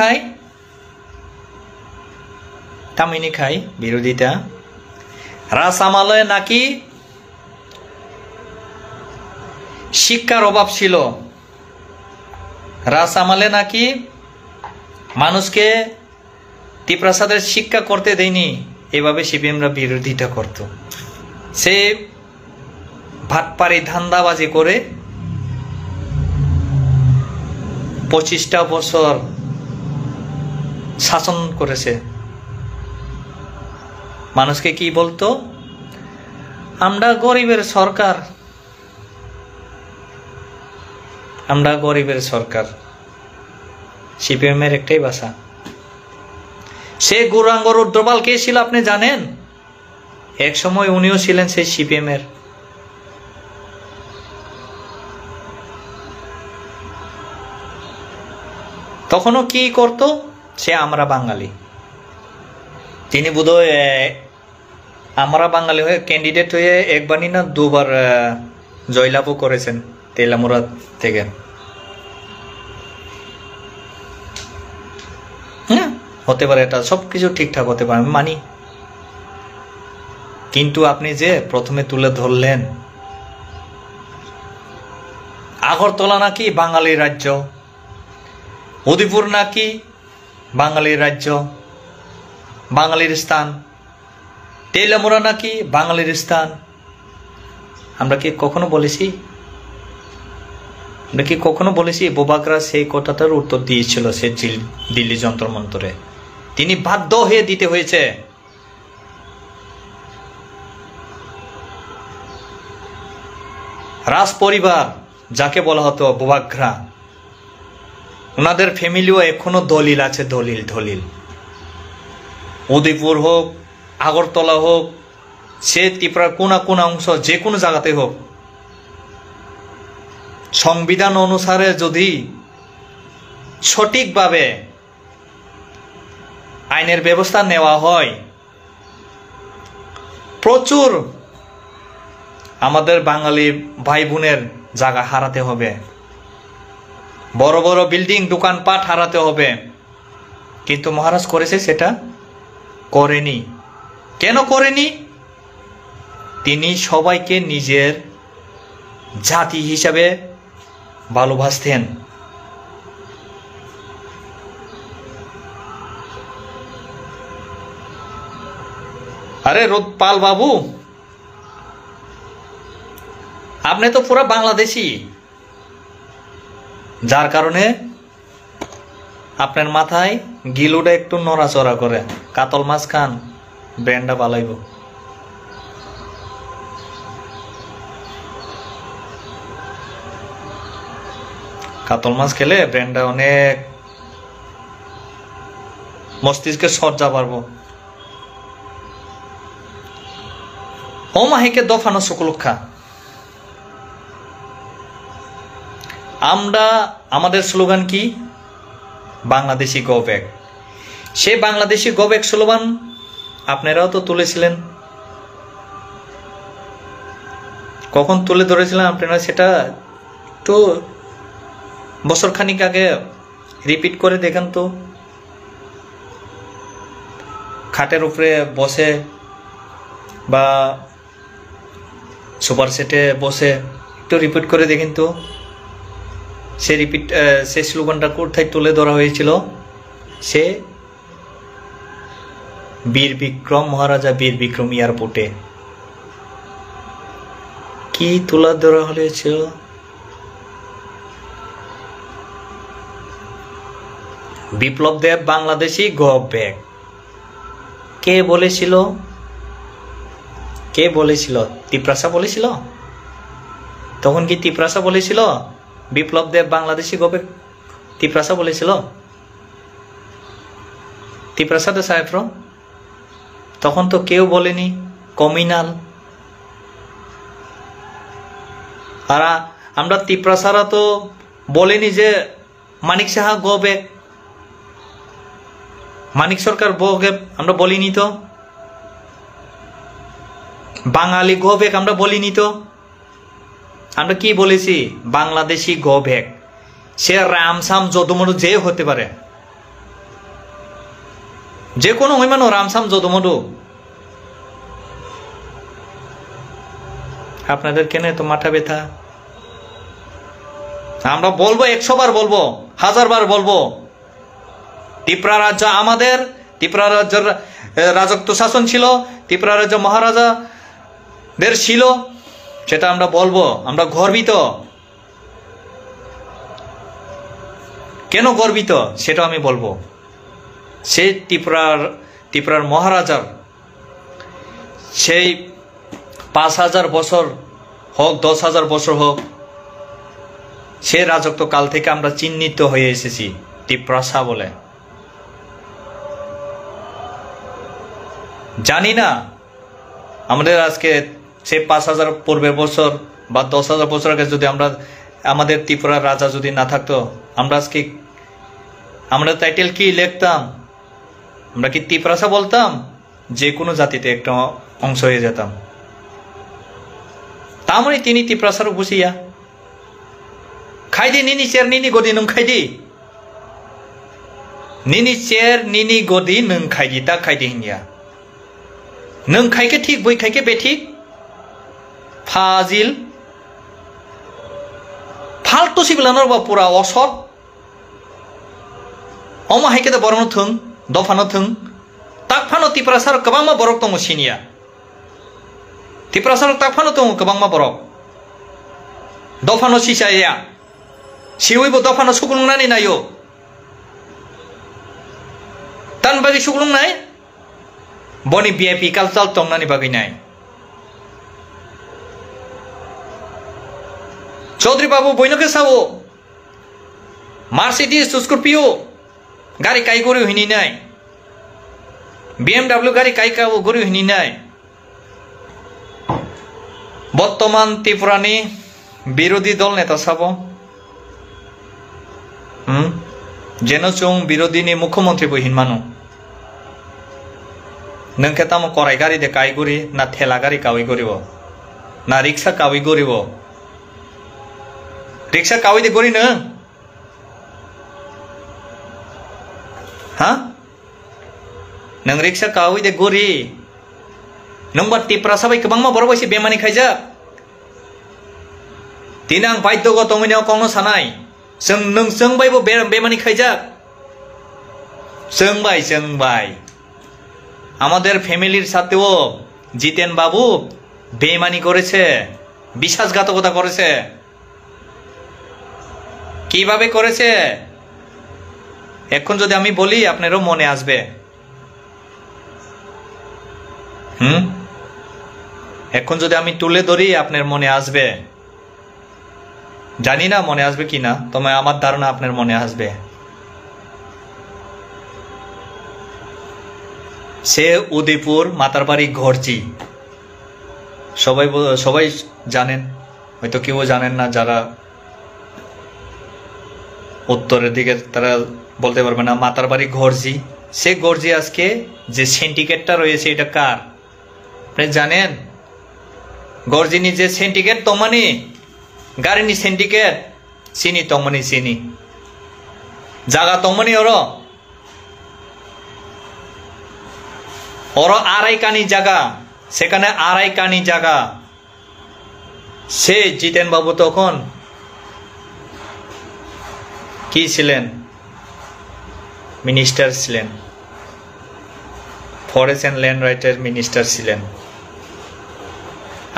Speaker 1: খাই বিরোধিতা। রাজমালায় নাকি শিক্ষার অভাব ছিল, রাজমালে নাকি মানুষকে ত্রিপ্রাসাদের শিক্ষা করতে দেয়নি, এভাবে সিপিএমরা বিরোধিতা করত। সে ভাটপাড়ি ধান্দাবাজি করে 25টা বছর শাসন করেছে। মানুষকে কি বলতো? আমরা গরিবের সরকার, আমরা গরিবের সরকার। সিপিএম এর একটাই ভাষা। সে গৌরাঙ্গ রুদ্রপাল কে ছিল আপনি জানেন? এক সময় উনিও ছিলেন সেই সিপিএম এর। তখনও কি করত? সে আমরা বাঙালি। তিনি বোধহয় আমরা বাঙালি হয়ে ক্যান্ডিডেট হয়ে একবারই না দুবার জয়লাভও করেছেন তেলামুড়া থেকে। হ্যাঁ, হতে পারে, এটা সবকিছু ঠিকঠাক হতে পারে, আমি মানি। কিন্তু আপনি যে প্রথমে তুলে ধরলেন আগরতলা নাকি বাঙালির রাজ্য, উদয়পুর নাকি বাঙালির রাজ্য, বাঙালির স্থান, তেলামুড়া নাকি বাঙালির স্থান। আমরা কি কখনো বলেছি? আমরা কি কখনো বলেছি? বোবাকরা সেই কথাটার উত্তর দিয়েছিল সে দিল্লি যন্ত্র মন্তরে। তিনি বাধ্য হয়ে দিতে হয়েছে। রাজ পরিবার যাকে বলা হতো বোবাগ্রা, ওনাদের ফ্যামিলিও এখনো দলিল আছে, দলিল। উদয়পুর হোক, আগরতলা হোক, সে ত্রিপুরার কোনা অংশ, যে কোনো জায়গাতে হোক, সংবিধান অনুসারে যদি সঠিকভাবে আইনের ব্যবস্থা নেওয়া হয়, প্রচুর আমাদের বাঙালি ভাই বোনের জায়গা হারাতে হবে, বড় বড় বিল্ডিং দোকানপাট হারাতে হবে। কিন্তু মহারাজ করেছে? সেটা করেনি। কেন করেনি? তিনি সবাইকে নিজের জাতি হিসাবে ভালোবাসতেন। আরে রোদপাল বাবু, আপনি তো পুরো বাংলাদেশি, যার কারণে আপনার মাথায় গিলুটা একটু নড়াচড়া করে। কাতল মাছ খান, ব্রেনটা পালাইব। কাতল মাছ খেলে ব্রেনটা অনেক মস্তিষ্কে সজ্জা পারবো। ও মাহিকে দফানো শুকুলুক্ষা। আমাদের স্লোগান কি? Bangladeshi go back. সে বাংলাদেশি গো ব্যাক স্লোগান আপনারাও তো তুলেছিলেন। কখন তুলে ধরেছিলেন আপনারা সেটা একটু বছর খানিক আগে রিপিট করে দেখেন তো, খাটের উপরে বসে বা সুপার সেটে বসে একটু রিপিট করে দেখেন তো, সে স্লোগানটা কোথায় তুলে ধরা হয়েছিল? সে বীর বিক্রম, মহারাজা বীর বিক্রম এয়ারপোর্টে কি তুলে ধরা হয়েছিল? Biplab Deb Bangladeshi go back. কে বলেছিল? কে বলেছিল? তিপ্রাসা বলেছিল? তখন কি তিপ্রাসা বলেছিল বিপ্লব দেব বাংলাদেশি গো ব্যাক? তিপ্রাসা বলেছিল? তিপ্রাসা দে সাহেব তখন তো কেউ বলেনি, কমিনাল। আর আমরা তিপ্রাসারা তো বলেনি যে মানিক সাহা গো ব্যাক, মানিক সরকার গো ব্যাক আমরা বলিনি তো, বাঙালি গো ব্যাক আমরা বলিনি তো। আমরা কি বলেছি? Bangladeshi go back. সে রামসাম যদুমধু যে হতে পারে, যে কোনো হইমানো রামসাম যদুমধু। আপনাদের কেন তো মাথা ব্যথা? আমরা বলবো, 100 বার বলবো, 1000 বার বলবো, ত্রিপুরা রাজ্য আমাদের, ত্রিপুরা রাজ্যের রাজত্ব শাসন ছিল, ত্রিপুরা রাজ্য মহারাজাদের ছিল, সেটা আমরা বলবো। আমরা গর্বিত। কেন গর্বিত সেটা আমি বলবো। সেই ত্রিপুরার মহারাজার সেই 5000 বছর হোক, 10,000 বছর হোক, সে রাজত্ব কাল থেকে আমরা চিহ্নিত হয়ে এসেছি তিপ্রাসা বলে। জানি না আমাদের আজকে সে 5000 পূর্বের বছর বা 10,000 বছর আগে যদি আমাদের ত্রিপুরার রাজা যদি না থাকতো, আমরা আজকে আমরা টাইটেল কি লিখতাম? আমরা কি তিপ্রাসা বলতাম? যে কোনো জাতিতে একটা অংশ হয়ে যেতাম। তামনি তিনি তিপ্রাসার বুঝিয়া খাইদি নিনি চের নিনি গদি নং খাইদি, নিনি চের নিনি গদি নং খাইদি তা খাইদি হিঙ্গিয়া নং খাইকে ঠিক বই খাইকে বে ঠিক ফাজিল ফালতু সিবিলানোর বা পুরা অসৎ অमा हाइके बरनो थों दफानो थों ताकफानो तिप्रासार गोबांमा बरक दङ सिनिया तिप्रासार ताकफानो दङ गोबांमा बरक दफानो सिसाया सिवैबो दफानो सुगुलुंनानै नायो तान बागै सुगुलुंनाय बनि भिआइपि कालचार तंनानै बागै नाय चौधरी बाबू बयनोके सावो मार्सिडिज स्कर्पियो गाड़ी काई गरी हुई नाय BMW गाड़ी काई का गरी हुई नाय बर्तमान त्रिपुरानी विरोधी दल नेता साबो जेन चों विरोधी मुख्यमंत्री बहिन मानो नोंखे तामो कराई गाड़ी दे काई गरी ना ठेला गाड़ी कावी गरीब ना रिक्शा कावी गरीब रिक्शा कावी दे गरी नों हाँ नों रिक्शा कावी दे गरी नों बा तिप्रासा बाय गोबांमा बर बायसि बेमानि खायजा दिन आं बायद्य तंगैनायाव कौनो सानाय जों बायबो बेमानि खायजा जों बाय আমাদের ফ্যামিলির সাথেও জিতেন বাবু বেমানি করেছে বিশ্বাসঘাতকতা করেছে কিভাবে করেছে এখন যদি আমি বলি আপনারও মনে আসবে এখন যদি আমি তুলে ধরি আপনার মনে আসবে জানি না মনে আসবে কিনা তবে আমার ধারণা আপনার মনে আসবে সে উদয়পুর মাতারবাড়ি ঘরজি সবাই জানেন হয়তো কেউ জানেন না যারা উত্তরের দিকে তারা বলতে পারবে না মাতারবাড়ি ঘরজি সে ঘরজি আজকে যে সিন্ডিকেটটা রয়েছে এটা কার আপনি জানেন ঘরজিনি যে সিন্ডিকেট তোমানি গাড়িনি syndicate sini tongmani sini jaga tongmani oro arai kani jaga সেখানে আড়াই কানি জায়গা সে জিতেন বাবু তখন কি ছিলেন মিনিস্টার ছিলেন ফরেস্ট এন্ড ল্যান্ড রাইটের মিনিস্টার ছিলেন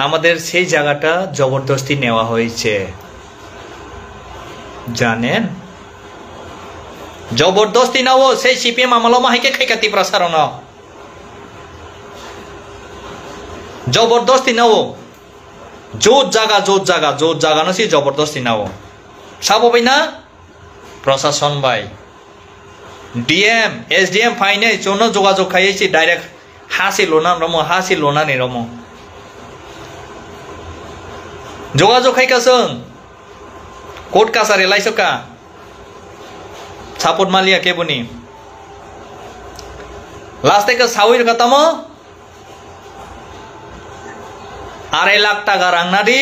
Speaker 1: আমাদের সেই জায়গাটা জবরদস্তি নেওয়া হয়েছে জানেন জবরদস্তি নাও সেই সিপিএম আমলো মাহিকে খাইকাতি প্রসারণ জবরদস্তি নাও জোর জায়গা নসি জবরদস্তি নাও সাববাই না প্রশাসন ভাই ডিএম এসডিএম ফাইনে জন্য যোগাযোগ খাইয়েছি ডাইরেক্ট হাসি লোনানি রমো যোগাযোগ খাইকাছং কোর্ট কাছারি লাইছকা সাপোর্ট মালিয়া কেবনি লাস্ট থেকে সাউইর কথামো 2.5 লাখ টাকা রাংনাদি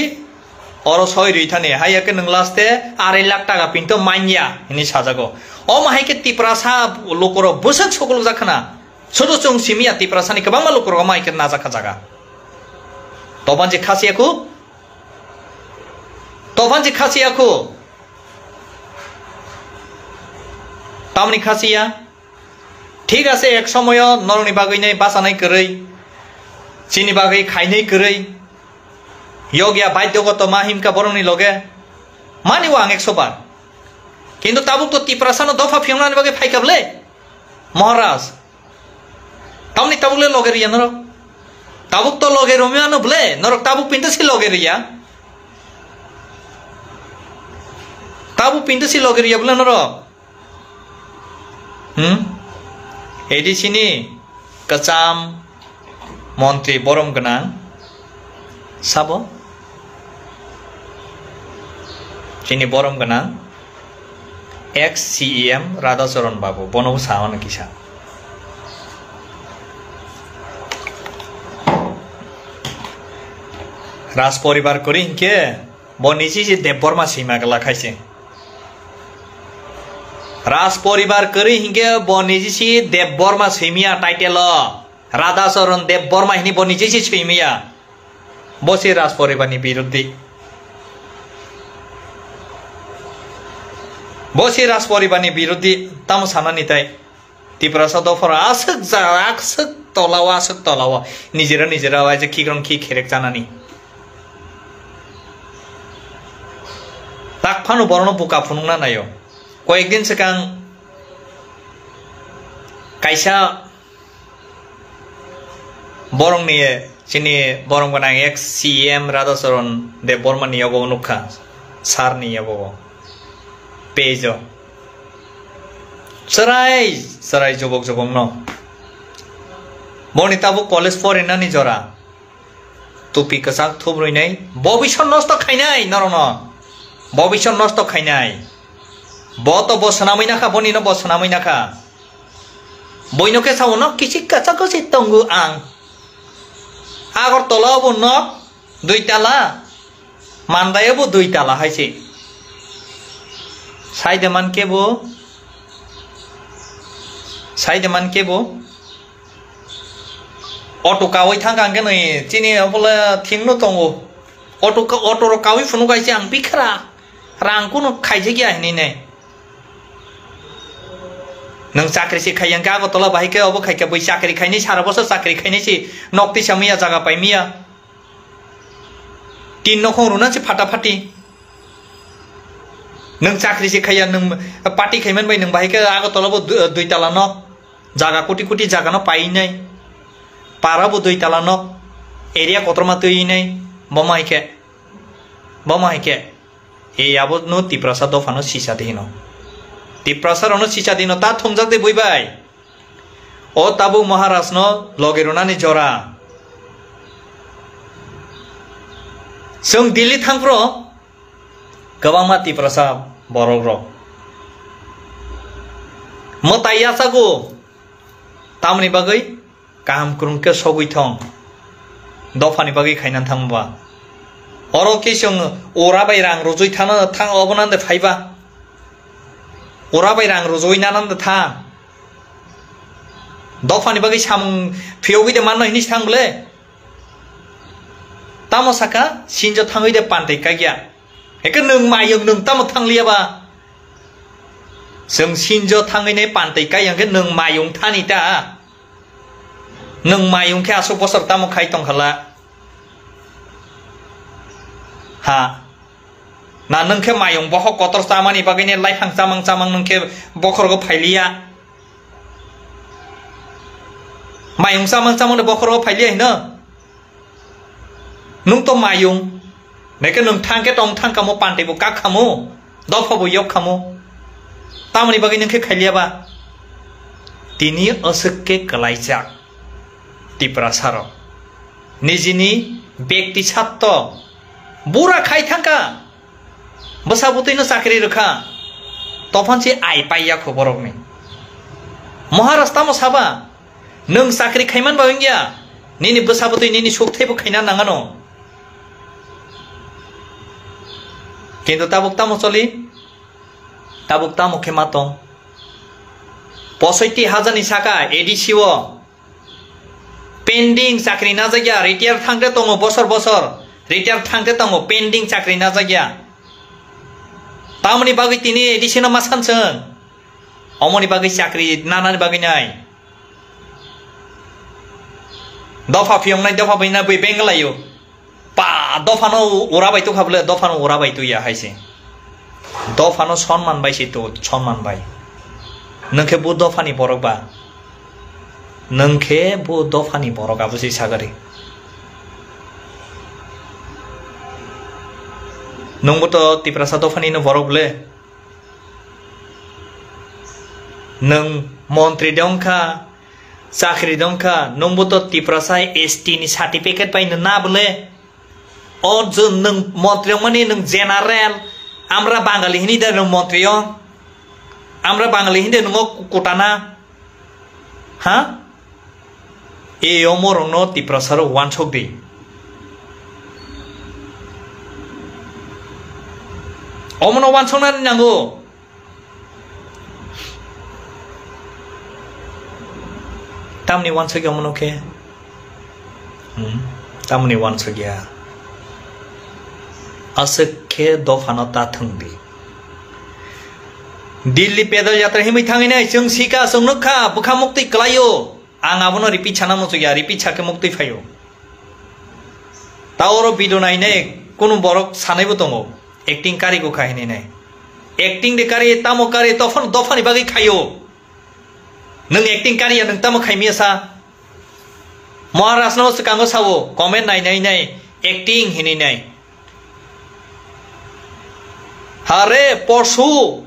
Speaker 1: অর ছয় রইথানে হাইয়াকে নং লাস্টে 2.5 লাখ টাকা পিনতো মাইয়া ইনি সাজাগো ও মাহাইকে তিপ্রাসা লোকর বসক সকল জাখানা ছোট চং সিমিয়া তিপ্রাসানি গোबां লোকর মাইকে না জাখা জাগা তবান যে খাসিয়াকু তামনি খাসিয়া ঠিক আছে এক সময় নরনি বাগৈ নাই বাসানাই কरै চিনি বাগৈ খাইনাই কरै योगिया बाध्यगत माहिमका बरंनि लगे मानिव आं 100 बार किन्तु ताबुक तो तिप्रासानो दफा फिंगनानि बागे फाइकाबले महाराज तामनि ताबुकले लगे रिया नरक ताबुक तो लगे रमियानो बले नरक ताबुक पिंतसी लगे रिया ताबुक पिंतसी लगे रिया बले नरक एडिसिनि कचाम मंत्री बरम गनां साबो Sini borom genang ex CEM Radhacharan Babu bono sawana kisa রাজ পরিবার করি হিংকে বনিছি যে দেববর্মা সীমা গলা খাইছে রাজ পরিবার করি হিংকে বনিছি দেববর্মা সীমিয়া টাইটেল রাধাচরণ দেববর্মা হিনি বনিছি সীমিয়া বসে রাজ পরিবারনি বিরুদ্ধে বসে রাজ পরিবারনি বিরুদ্ধে তাম সানানি তাই তিপ্রাসা দফর আসক তলাওয়া নিজেরা যে কি খেরেক জানানি তাক ফানো বরণ বুকা ফুনুংনা নাयो কয়েকদিন সিগাং কাইসা বরং নিয়ে চিনি বরং গোনাं ex CEM Radhacharan Deborma niyago nukha sar niyago pejo sarai jobok no boni tabu college foreign ni jora tupi kasak thubroi nai bobishon nosto khainai narono bobishon nosto khainai boto bosanamai nakha boni no bosanamai nakha boinoke sawono kisik kasak kosi tongu ang আগর তলাও knock 2 তালা মানদায়বো 2 তালা হইছে সাইদেমান কেবো auto কাওই থাঙ্গাঙ্গে নই চিনি বলে থিংনো দङो auto কাওই ফুनु গাইছে আं বিখরা রাংকুনো খাইছে গিয়া হনি নাই नों चाकरी से खाइयां का गतला बाहिके अब खाइके बै चाकरी खाइनि सारा बसर चाकरी खाइनि सि नक्ति सामिया जागा पाइमिया तीन नखं रुना से फाटाफाटी नों चाकरी से खाइया नों पार्टी खाइमन बै नों बाहिके आगतलाबो 2 ताला न जागा कोटी जागा न पाइनै पाराबो 2 ताला न एरिया कतरमा तैनै बमाइके ए आबो नो तिप्रासा दफानो सिसा दिनो तिप्रासार सिसा दिन ता थमजाक दे बइबाय ओ ताबु महाराज न लगे रुनानि जरा जों दिल्ली थांफ्र गोबां मा तिप्रासा बरग्र मताइया सागु तामनि बागै गाहाम क्रुंके सगैथं दफानि बागै खाइनान थांबा Oro kisong ora bay rang rojoi thana thang obonan de phaiba. Ora bay rang rojoi nanan de thang. Dofani bagi samung phiogi de manno hinis thang bole. Tamo saka sinjo thangoi de pantai kagya. Eka nung mayung nung tamo thang liya ba. Sung sinjo thangoi ne pantai kayang ke nung mayung thani ta. Nung mayung ke aso posor tamo khai tong khala. Ha, na nung ke mayung bohok kotor samani bagainya lai hang samang nung ke bokor go phailia. Mayung samang de bokor go phailia hina. Nung to mayung, neke nung thang ke tong thang kamu pantai bu kak kamu, dofa bu yok kamu. Tamani bagainya ke khailia ba. Tini asuk ke kalaijak. Tiprasaro. Nijini bekti chatto. Bura khai thangka basabuti no sakri rakha tofan che ai paiya khoborok ni maharashtra mo saba nung sakri khaiman bawingya nini basabuti nini sukthai bo khaina nangano kintu tabukta mo choli tabukta mo khematong 65,000 ni saka ADC o pending sakri na jagya retire thangde tongo bosor Retire thangte tongo pending chakri na jagya. Tamoni bagi tini edisi na masan sen. Omoni bagi chakri nana bagi nai. Dofa fiong nai dofa bina bui bengalayo. Pa dofa no urabai tu khable dofa no urabai tu ya haise. Dofa no sonman bai situ sonman bai. Nengke bu dofa ni borok ba. Nengke bu dofa ni borok abu si sagari. Nungbuto tiprasa fani no borok bole nung montri dongka sakri dongka nungbuto tiprasa ST ni certificate pai na bole or jo nung montri mani nung general amra bangali hini da nung montri amra bangali hini nung kutana ha e omorong no tiprasa ro wan chok di Omono wansongan nyango. Tamni wansagi omono ke. Tamni wansagi ya. Asake dofano ta thangbi. Delhi pedal yatra himi thangina jung sika songnukha bukha mukti klayo. Ang abono ripi chana mo ya ripi chake mukti phayo. Taoro bido nai ne kono borok sanaibo tongo. Acting kari ko kahini nai. Acting de kari tamo kari tofan dofani bagi kayo. Nung acting kari ya nung tamo khai miasa. Maharashtra no sekango sawo comment nai acting hini nai. Hare porsu.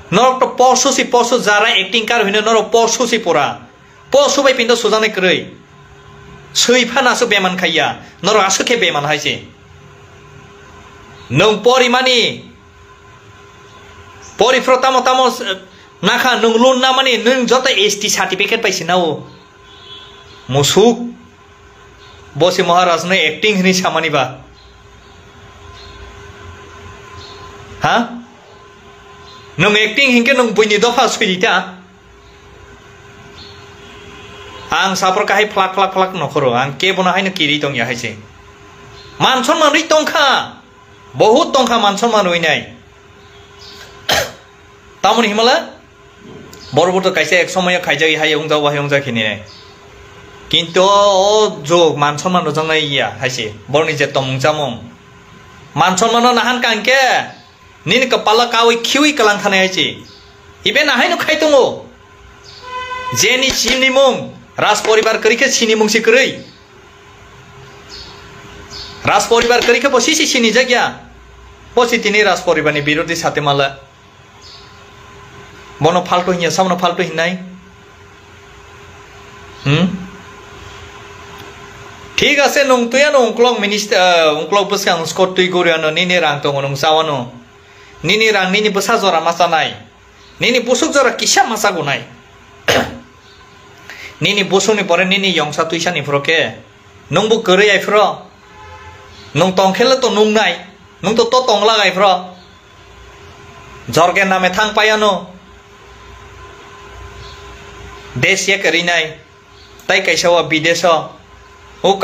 Speaker 1: Nor to porsu si porsu zara acting kar hini nor porsu si pura. Porsu bai pindo sujane krei. Suipan asu beman khaya. Nor asu ke beman haise. Nung pori mani pori fro tamo nakha nung lun na mani nung jota ST certificate paisi nao musuk bosi maharaj ne acting hini samani ba ha nung acting hinke nung buini dofa suita ang sapor kahai flak nokoro ang ke bona haino kiri tong ya haise manson man ri tongkha बहुत तंखा मानसन मानुई नाई तामुन हिमाला बरबुर तो कैसे एक समय खाइजागी हाय उंजाव बाहाय उंजा खिनि नाई किंतु ओ जो मानसन मानु जंगाई या हायसे बरनि जे तमुं जामुं मानसन मानु नाहान कांके निन कपाला कावै खिउइ कलां थानाय हायसे इबे नाहाय नु खाइतंगो जेनि सिनिमुं राज परिवार करिके सिनिमुं सि करै राज परिवार करिके बसिसि सिनि जाग्या बसि तिनी राज परिवारनि बिरोधी साथे माला बनो फाल्टो हिया सामनो फाल्टो हिनाय ठीक আছে নং তুইয়ানো উংক্লং মিনিস্টার উংক্লং বসাং স্কট তুই গরিয়ানো নিনি রাং তং নং সাওয়ানো নিনি রাং নিনি বসা জরা মাসানাই নিনি বসুক জরা কিসা মাসা গুনাই নিনি বসুনি পরে নিনি ইয়ংসা তুইসানি ফ্রকে নংবু গরে আইফ্র nung tong khela to nung nai nung to tong lagai pro jorgen name thang payano desh ye kari nai tai kaisa wa bideso o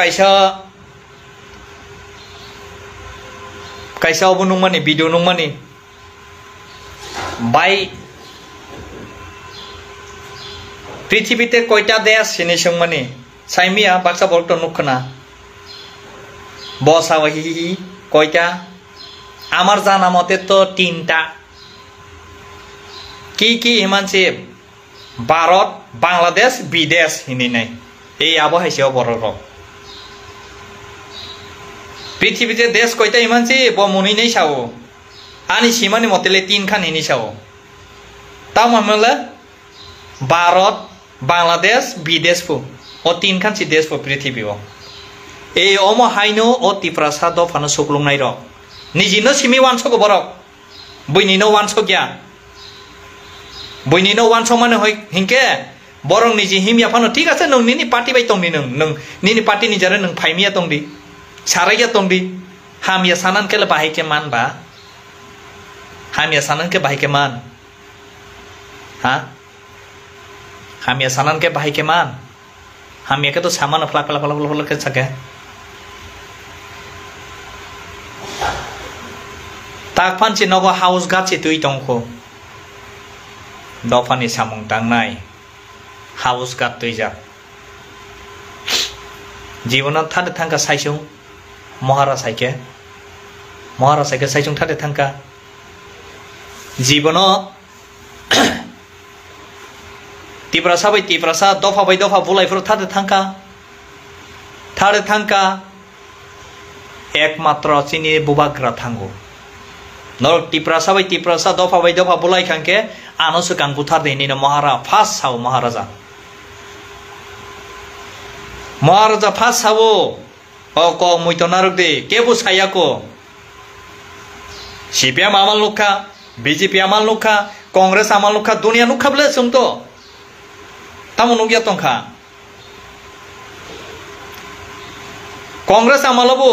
Speaker 1: kaisa bu nung mani video nung mani bai পৃথিবীতে কয়টা দেশ চিনি song মানে সাইমিয়া বাক্সা বলতো নুখনা বসা ওহি কয়টা আমার জানা মতে তো 3টা কি হিমানসি ভারত বাংলাদেশ বিদেশ হিনি নাই এই আবহাইছে বড় পৃথিবীতে দেশ কয়টা হিমানসি বমুনি নাই সাও আনি সীমানি মতেলে 3 খান হিনি সাও তাও মামলা ভারত বাংলাদেশ বিদেশ ফু ও 3 খান সি দেশ ফু পৃথিবী ও এই অম হাইনো ও তিপ্রাসা দ ফানো সুকলুং নাই র নিজিনো সিমি ওয়ানসো গো বরক বইনিনো ওয়ানসো গিয়া বইনিনো ওয়ানসো মানে হই হিংকে বরং নিজি হিমিয়া ফানো ঠিক আছে নং নিনি পার্টি বাই তংনি নং নিনি পার্টি নিজারে নং ফাইমিয়া তংদি সারাইয়া তংদি হামিয়া সানান কেলে বাহাইকে মান বা হামিয়া সানান কে বাহাইকে মান হ্যাঁ হামিয়া সানান কে বাহাইকে মান হামিয়া কে তো সামান ফলা কে থাকে তাক ফানছি নব হাউস গাছি তুই টংখো দফানি সামং টাংনাই হাউস গাত তুই যা জীবনত থাদে থাঙ্কা সাইসুং মহারা সাইকে সাইসুং থাদে থাঙ্কা জীবন তিপ্রাসা বাই তিপ্রাসা দফা বাই দফা বুলাইফোর থাদে থাঙ্কা একমাত্র চিনি বুবাগ্রা থাঙ্গো নর তিপ্রাসা বাই তিপ্রাসা দফা বাই দফা বুলাই খাঙ্কে আনসু কাং বুথার দেনি মহারা ফার্স্ট সাও মহারাজা ফার্স্ট সাও ও ক মুইতো নারক দে কেবু সাইয়াকো সিপিএম আমাল নুখা বিজেপি আমাল নুখা কংগ্রেস আমাল নুখা দুনিয়া নুখা বলে সুমতো তামো নুগিয়া তংখা কংগ্রেস আমালবো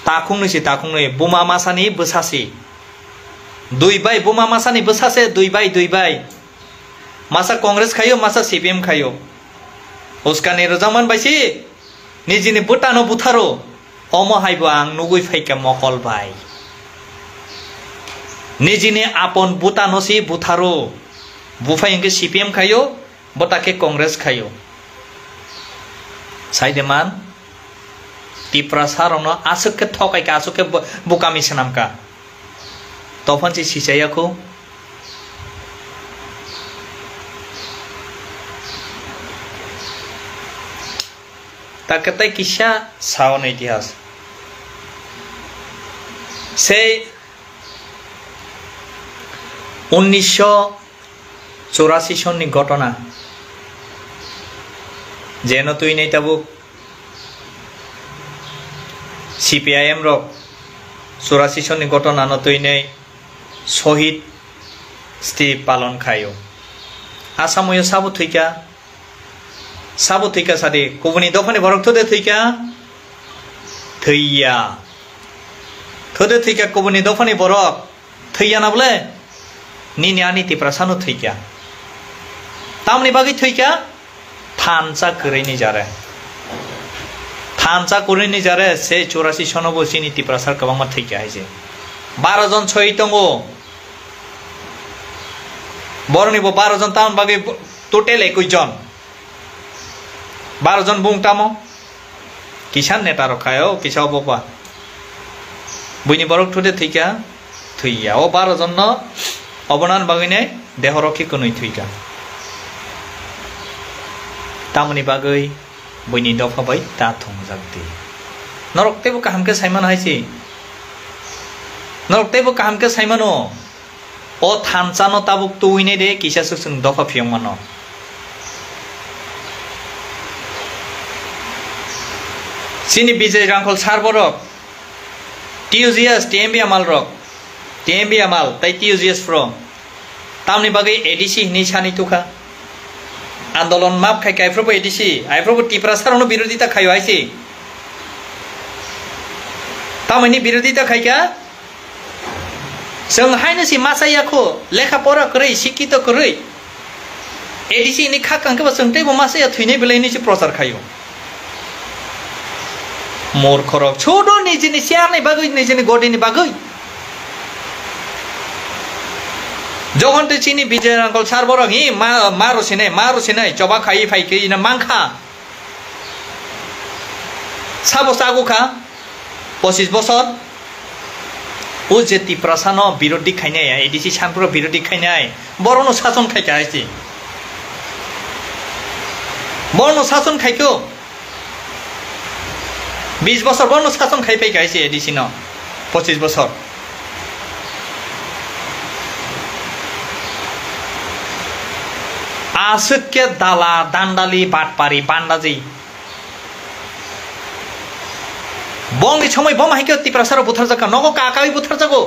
Speaker 1: তাকুংনি বুমা মাসানি বসাসি দুই বাই বুমা মাসানি বসাসে দুই বাই মাসা কংগ্রেস খাইও মাসা সিপিএম খাইও उसका निरजामान बाइसी निजिनि बुटानो बुथारो अम हाइबो आं नुगुइ फाइका मकल बाय निजिनि आपन बुटानोसि बुथारो बुफाइंके सीपीएम खायो बटाके कांग्रेस खायो साइदेमान तिप्रासारनो आसुके थकाइका आसुके बुकामि सनामका तफानसि सिसायाखौ ताकताय किसा सावन इतिहास से 1984 सननि घटना जेन तुई नहीं तब सीपीआईएम रक 84 सननि घटना न तुई नहीं शहीद स्टी पालन खायो आसामयो साबु थैका सादे गुबुननि दफानि बरक थदे थैका थैया गुबुननि दफानि बरक थैया ना बोले निनि आनि तिप्रासानो थैका तामनि बागै थैका थानसा करैनि जारे से 84 सनबो सिनि तिप्रासार गोबां थैका हाइजे 12 जन छय दंगो बरनिबो 12 जन तामनि बागै टोटेल 21 जन 12 जन बुंगटामो किसान नेता रखायो किसा बपा बुइनि बरक थुदे थैका थैया ओ 12 जन न अबनान बागैने देह रखि कनै थैका तामनि बागै बुइनि दफा बाय ता थंजाकते नरकतेबो काहामके साइमान हाइसि नरकतेबो काहामके साइमानो ओ थानसानो ताबुक तुइने दे किसा सुसुं दफा फियमानो सिनी विजय रांखल सारबरक टीयूजीएस टीएमबी अमाल रक टीएमबी अमाल ताई टीयूजीएस फ्रो तामनि बागै एडीसी नि सानि तुखा आंदोलन माप खाय कायफ्रोबो एडीसी आइफ्रोबो तिप्रासारनो विरोधिता खायो आइसि तामाइनि बिरोधिता खायका जों हायनोसि मासायाखौ लेखा परा करै शिक्षित करै एडिसि नि खाकांखौ जों तैबो मासाया थैनाय बेलायनिसो प्रचार खायो मूर्खरक छोडो निजेनि शेयारनि बागै निजेनि गडिनि बागै जगन्ते चिनी विजय रांगल सारबरं हि मारुसिनाय चबा खाई फाइकै ना मांखा साबो सागुखा 25 বছর ও যে তিপ্রাসানো বিরোধী খাইনাই এডিসি সানপুর বিরোধী খাইনাই বড়নো শাসন খাইকা আইছি বড়নো শাসন খাইকো 20 বছর বড়নো শাসন খাই পাই গাইছে এডিসি ন 25 বছর আসকে দালা দান্ডালি বাটপারি বান্দাজি বংনি সময় বম হাইকে তিপ্রাসার বুথার জাকা নগ কাকাই বুথার জাগো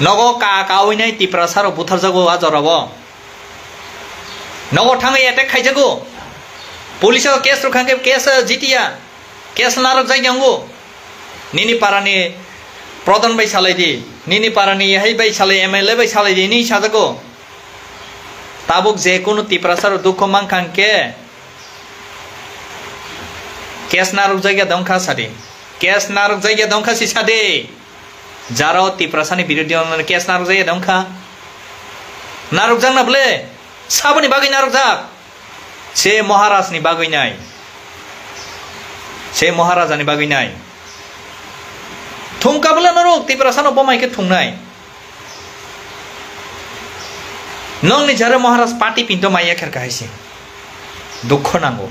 Speaker 1: নগ কাকাই নাই তিপ্রাসার বুথার জাগো আজরাব নগ থাঙে এটেক খাইজাগো पुलिस केस रुखांगे केस जितिया केस नारक जायगांगो निनी पारानि प्रधान बाय सालायदि निनी पारानि हाय बाय सालाय एमएलए बाय सालायदि नि साजागो ताबुक जे कोनो तिप्रासार दुख मांखांके केस नारक जायगा दंखा सादि केस नारक जायगा दंखा सिसादे जारो तिप्रासानि बिरोधी केस नारक जायगा दंखा नारक जांना बले साबनि बागै नारक जाक से महाराज नि बागैनाय से महाराजानि बागैनाय थुंकाबला नरक तिप्रासानो बमायके थुंनाय नंनि जारे महाराज पार्टी पिंतो माइया खेरका हायसे दुख नांगौ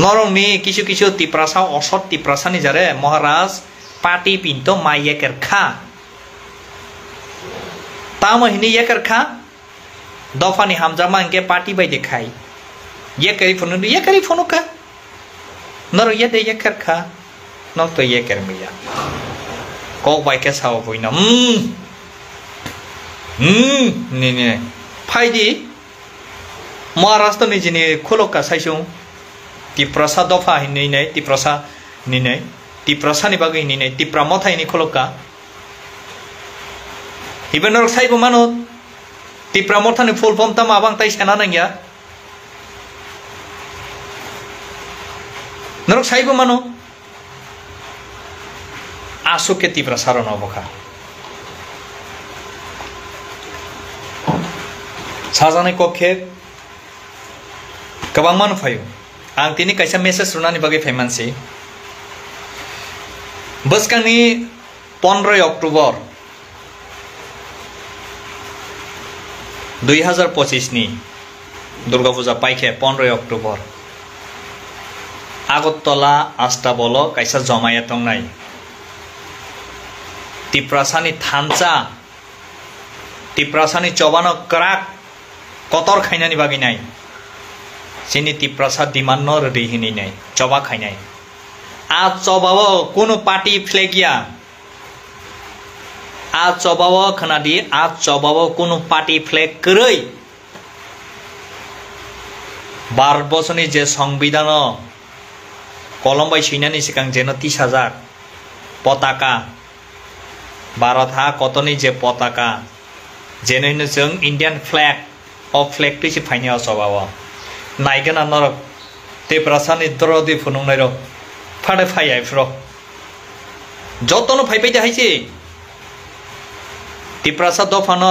Speaker 1: नरंनि किछु किछु तिप्रासा असत तिप्रासानि जारे महाराज पार्टी पिंतो माइया खेरखा तामहिनि येखेरखा दफानि हामजामा इंके पार्टी बाय देखाय ये करी फोन का नर ये दे ये करखा न तो ये कर मिया को बाय के साव बइना ने फाइदि महाराष्ट्र निजिनि खोलका साइसु तिप्रासा दफा हिनै नै तिप्रासा निनै तिप्रासानि बागै निनै तिप्रा मथाइनि खोलका इबेनर साइबो मानो तिप्रा मथानि फुल फर्म ता माबां ताइ सेना नंगिया नरक साइबो मानो आसु के तिप्रा सारन अबखा साजानाय कखे गोबां मान फायो आं तिनि कायसा मेसेज रुनानि बागै फायमानसि बसकांनि 15 अक्टोबर 2025 नि दुर्गा पूजा पाइखे 15 अक्टोबर আগরতলা আস্তাবল কাইসা জমায়া তংনাই তিপ্রাসানি থানচা তিপ্রাসানি চবানো ক্রাক কতর খাইনানি বাগি নাই সিনি তিপ্রাসা দিমান্ন রেহিনি নাই চবা খাইনাই আজ চবাব কোন পার্টি ফ্লেগিয়া আজ চবাব খানাদি আজ চবাব কোন পার্টি ফ্লেগ কই 12 বছরনি যে সংবিধান कलम्बाई सैनानि सिगां जेन 30,000 पताका भारत हा कतनि जे पताका जेनैनो जों इंडियन फ्लैग अफ फ्लैग तिसि फाइनायाव सबाव नायगोन नरक तिप्रासानि द्रदि फुनुंनाय र फाडे फायाय फ्र जतनो फाइबाय दाहायसि तिप्रासा दफान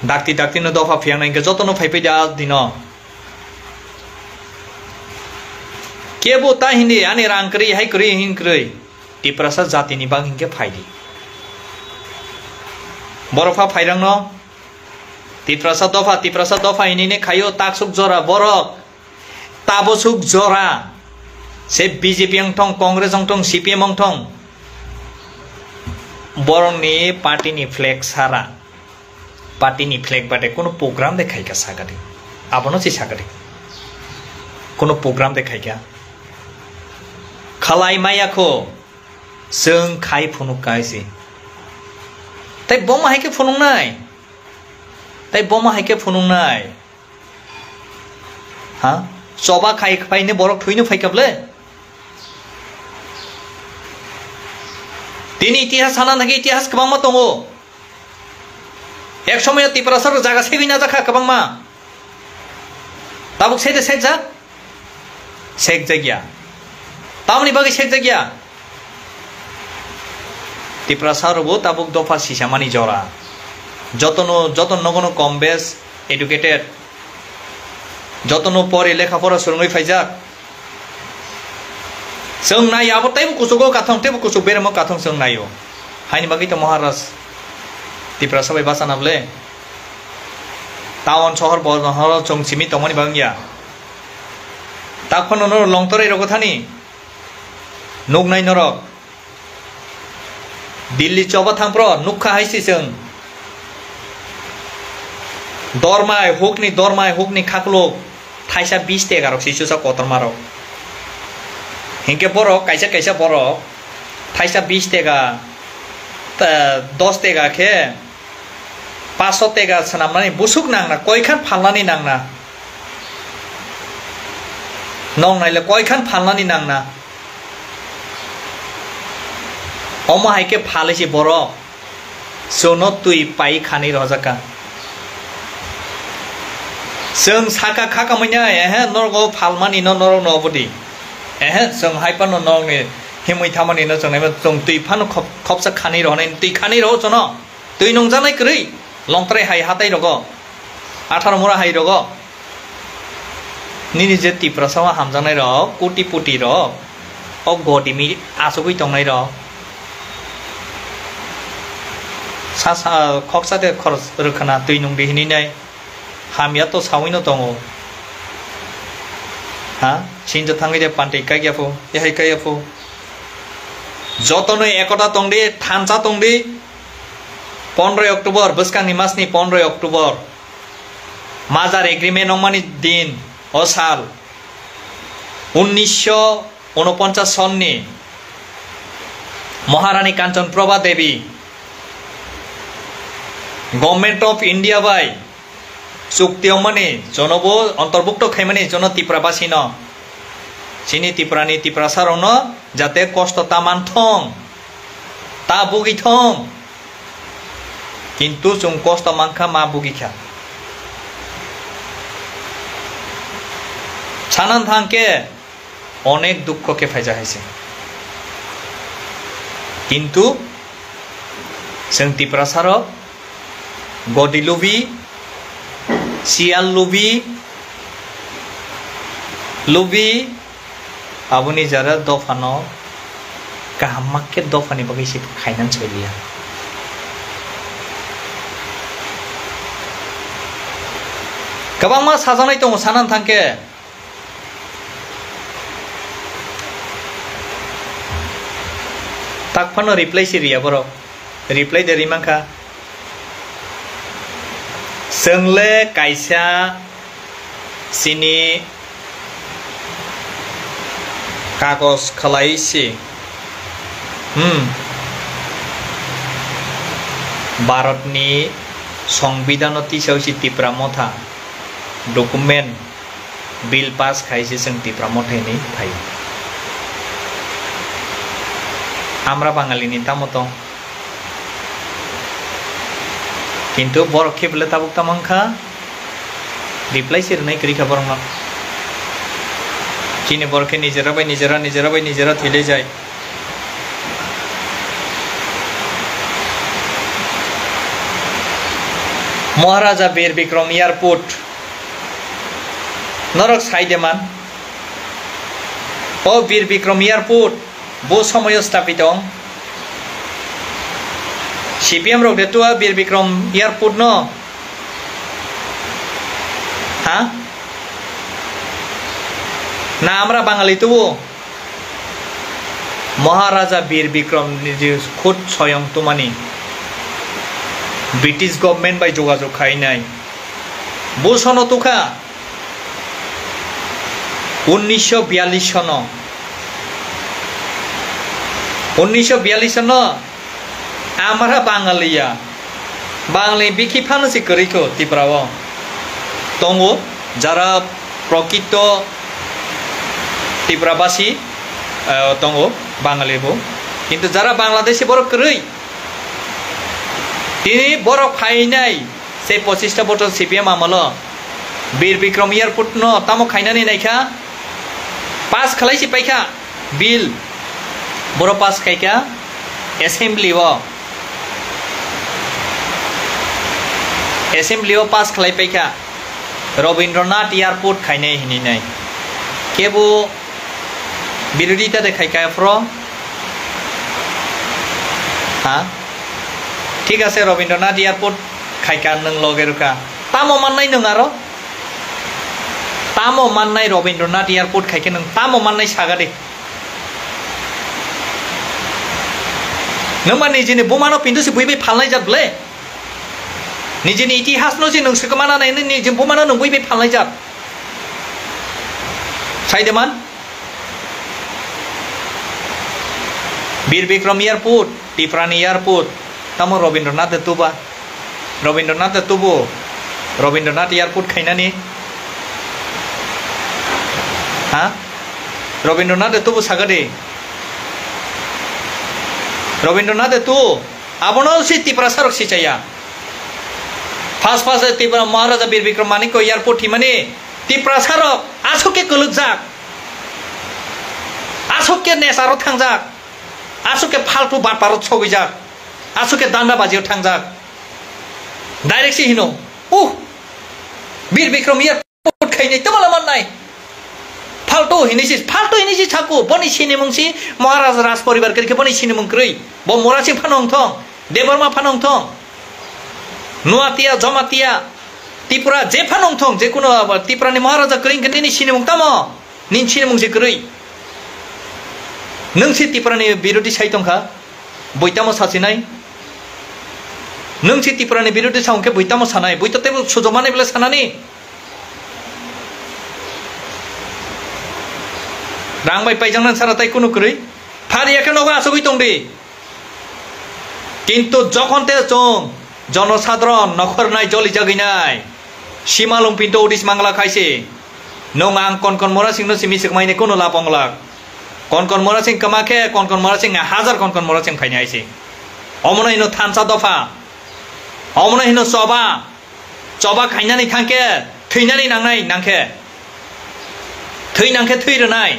Speaker 1: डाक्ति डाक्तिनो दफा फियांनायके जतनो फाइबाय दा दिन केबो ता हिंदी आने रांकरी हाय करी हिंकरी तिप्रासा जातिनि बां हिंके फायदि बरफा फायरांग न तिप्रासा दफा इनिने खायो ताकसुक जरा बरक ताबसुक जरा से बीजेपी अंगथं कांग्रेस अंगथं सीपीएम अंगथं बरंनि पार्टीनि फ्लैग सारा पार्टीनि फ्लैग बाटे कोनो प्रोग्राम देखायगा सागादि आबनो सि सागादि कोनो प्रोग्राम देखायगा खालाय मायाखौ जों खाय फुनुकायसि ताइ बम हायके फुनुंनाय हा Soba khai faine borok thuino faikable. Tini itihas hanan hagi itihas kabang ma tongo. Ek সময় ত্রিপুরাসর জায়গা সেবি না জাখা kabang ma. Tabuk sede sekja. Sek jagya. Tamni bagi sek jagya. ত্রিপুরাসর bo tabuk dofa sisamani jora. Jotono nogono kombes educated. Jotono pore লেখাপড়া সুরঙ্গই ফাইজাক जों नायाबो ताइबो कुसुगो काथं तेबो कुसुग बेरमो काथं जों नायो हाइनि बागै त महाराज ত্রিপুরা सबै बासानाबले टाउन शहर बहर चंसिमि तमनि बांगिया ताखन न लंतरै रगथानि नुगनाय नरक दिल्ली चबा थांप्र नुखा हाइसि जों दरमाय हुकनि खाकलो थाइसा 20 टेगा रक सिसुसा कतर मारक हिंके borok kaisa borok थाइसा 20 Tega 10 Tega के 500 टेगा सनामनानै बुसुक नांना कयखान फालनानै नांना नंनायले कयखान फालनानै नांना अमा हाइके फालेसि borok सोनो तुइ पाइ खानि रजाका जों साका खाका मैया एहे नरगो फालमानि न नरग नबदि एहे जों हाइपा न नरगनि हिमै थामानि न जोंनाय जों दैफान खपसा खानि रहनाय दै खानि रह जन दै नंजानाय कै लंतराय हाइ हाताय रग 18 मुरा हाइ रग निनि जे टिप्रासावा हामजानाय र कोटि पुटि र अ गदिमि आसुगै तंनाय र सा खक्सादे खरस रोखना दै नं देहिनिनाय हामिया तो सावैनो दङ हा सिनजो थांगै पान्ते काययाफो एहाय काययाफो जतनो एकता तंदे थानसा तंदे 15 अक्टोबर बसकांनि मासनि 15 अक्टोबर माजार एग्रीमेंट नंमानि दिन अ साल 1949 सननि महारानी कांचन प्रभा देवी गवर्नमेंट ऑफ इंडिया बाय चुक्तियाव माने जनबो अंतर्भुक्त खायमाने जन टिप्राबासि न सिनि टिप्रानि टिप्रासारन जाते कष्ट तामानथं ता बुगिथं किन्तु जों कष्ट मानखा मा बुगिखा सानान थांके अनेक दुख के फायजा हाइसे किन्तु जों टिप्रासार गदिलुबि सियाल लुबि आबुनि जरा दफानो गाहामाके दफानि बागै एसे खायनान सोलिया गोबां मा साजानाय दङ सानान थांके ताकफानो रिप्लाय सिरिया बर रिप्लाय देरि मांखा जोंले कायसा सिनि कागज खलाइसि भारतनि संविधान तिसावसि टिप्रा मथा डकुमेंट बिल पास खाइसि जों टिप्रा मथायनि थायो आमरा बाङालिनि तामतो किन्तु बरक खेबले ताबुक तामांखा रिप्लाय सिरनाय करिखा बरंगा किने बरके निजेरा बाय निजेरा थैले जाय महाराजा बीर विक्रम एयरपोर्ट नरक साइडेमान ओ बीर विक्रम एयरपोर्ट बो समय स्थापित CPM rok detua bir Bikram airport no ha na amra bangali tu महाराजा बीर विक्रम निजे खुद स्वयं तुमानी ब्रिटिश गवर्नमेंट बाय जोगाजोग खायनाय बो सनो तुखा 1942 सनो 1942 सनो आमरा बाङालिया बाङालि बिखि फानसि करिखो तिप्राव तंगो जारा प्रकृत ত্রিপুরাবাসী दङ बाङालिबो किन्तु যারা বাংলাদেশে বড় কरै তিনি বড় ফাইনাই সেই 25টা বছর সিপিএম আমল বীর বিক্রম এয়ারपोर्ट न तामो खायनानै नायखा पास खालायसि पाइखा बिल बड़ पास खायखा एसेम्बली पास खालाय पाइखा रवीन्द्रनाथ एयारपोर्ट खायनाय हिनिनाय केबो বিরোধিতা দেখাইকা ফ্র হ্যাঁ ঠিক আছে রবীন্দ্রনাথ এয়ারপোর্ট খাইকা নং লগেরকা তামো মাননাই নং আরো তামো মাননাই রবীন্দ্রনাথ এয়ারপোর্ট খাইকে নং তামো মাননাই সাগাদে नों मा निजेनि बमानो पिन्टुसि बयबो फालनाय जादले निजेनि इतिहास नो जे नोंसोरखौ मा नायनो निजे बमानो नों बयबो फालनाय जाद साइदेमान वीर Vikram airport टिप्रानी airport तामो Rabindranath तुबा Rabindranath तुबो Rabindranath airport खायनानि हाँ रवीन्द्रनाथ तुबो सागदे रवीन्द्रनाथ तू आबनो से त्रिपुरा सरक सिचाया fast fast Tripura Maharaja Bir Vikram Manik airport हिमाने Tripura सरक आसोके कलुक जाक आसोके नेसारो थांजाक आसुके फालतू बाटपारो छगै जाक आसुके दान्दा बाजियाव थांजाक डाइरेक्ट सि हिनो वीर विक्रम एयारपोर्ट खायनाय तमाला माननाय फालतू हिनिसि थाकु बनि सिनि मुंसि महाराजा राज परिवार के बनि सिनि मुंक्रै ब मोरासिं फानंग थं देबरमा फानंग थं नुआतिया जमातिया त्रिपुरा जे फानंग थं जे कुनो त्रिपुरानि महाराजा करिं कनि सिनि मुं तामो निन सिनि मुंसि करै नोंसि त्रिपुरानि बिरोधी साइतंखा बयतामो सासिनाय नोंसि त्रिपुरानि बिरोधी साउंके बयतामो सानाय बयतते सुजमानाय बेले सानानि रां बाय पाइजांनान साराताय कुनु करै फारियाके नगा आसगै दंदे किन्तु जखन ते जों जनसाधारण नखरनाय जलि जागैनाय सीमालुं पिन्टो उदिस मांगला खायसे नों आं कन मोरा सिंनो सिमिसक मायने कुनु लापंगला कन मोरा सिंह कमाखे कन मोरा सिंह हाजार कन मोरा सिंह फायनाय आइसे अमनो हिनो थानसा दफा अमनो हिनो चबा खायनानै थांके थैनानै नांनाय नांखे थैरोनाय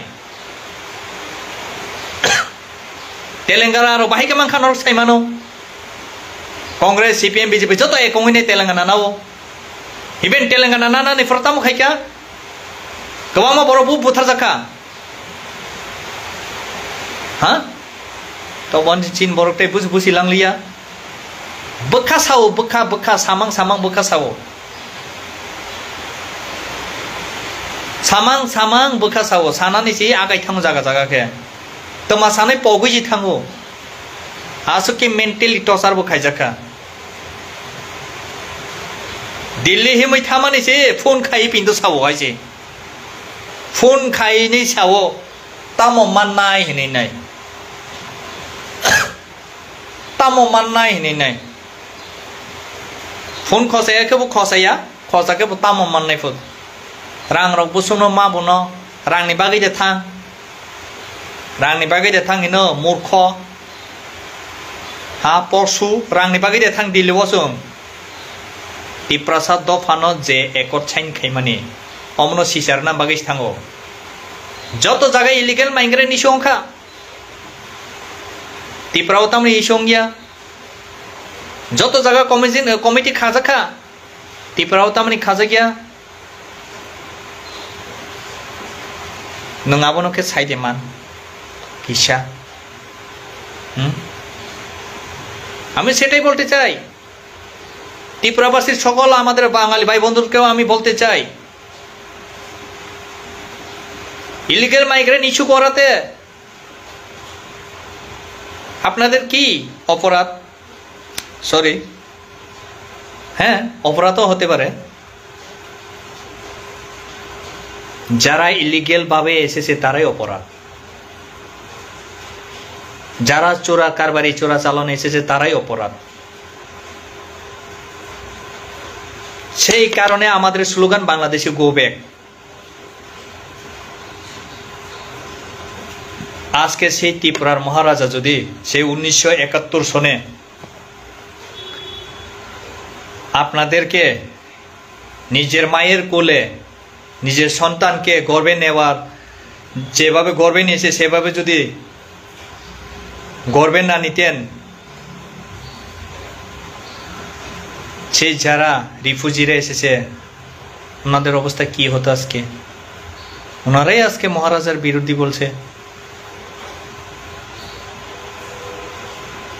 Speaker 1: तेलेंगाना रो बाहिके मांखानो साइमानो कांग्रेस सीपीएम बीजेपी जतो एकंगैने तेलेंगाना नाव इबेन तेलेंगाना नानानै फरतामो खायका गोबां बर'बो बुथार जाखा हाँ तो बन चीन बरकते बुझि लांलिया बखा सावो बखा सामां बखा सावो सामां बखा सावो सानानै से आगाय थाङो जागा के तमा सानै पगै थाङो आसुके मेन्टेलि टर्चार बो खायजाखा दिल्ली हिमै थामानै से फोन खाइ पिन्दो सावो आइसे फोन खाइनै सावो तामो माननाय हिनै तामो माननाय हिनै फोन खसायाखौबो खसाके तामो माननाय फोन रां रक बुसुनो मा बुनो रांनि बागै दे थां हिनो मूर्ख हा परसु रांनि बागै दे थां दिल्ली वसुं तिप्रसाद दफानो जे एकट साइन खायमानि अमनो सिसारना बागै थांगो जत जगह इलिगेल माइग्रेंट इशोंखा त्रिपुराव तामनि इशोंगिया जत जगह कमिटी खाजाखा त्रिपुराव तामनि खाजागिया नङाबो के साइडेमान किसा আমি সেটাই বলতে চাই ত্রিপুরাবাসীর সকল আমাদের বাঙালি ভাই বন্ধুদেরকেও আমি বলতে চাই ইলিগাল মাইগ্রেন্ট ইস্যু করাতে আপনাদের কি অপরাধ সরি হ্যাঁ অপরাধও হতে পারে যারা ইলিগাল ভাবে এসেছে তারাই অপরাধ যারা চোরা কারবারি চোরা চালান এসেছে তারাই অপরাধ সেই কারণে আমাদের স্লোগান বাংলাদেশে গো ব্যাক আজকে সেই ত্রিপুরার মহারাজা যদি সেই 1971 সনে আপনাদেরকে নিজের মায়ের কোলে নিজের সন্তানকে গর্বে নেওয়ার যেভাবে গর্বে নিয়েছে সেভাবে যদি গর্বে না নিতেন, সেই যারা রিফিউজিরা এসেছে ওনাদের অবস্থা কি হতো আজকে? ওনারাই আজকে মহারাজার বিরোধী বলছে,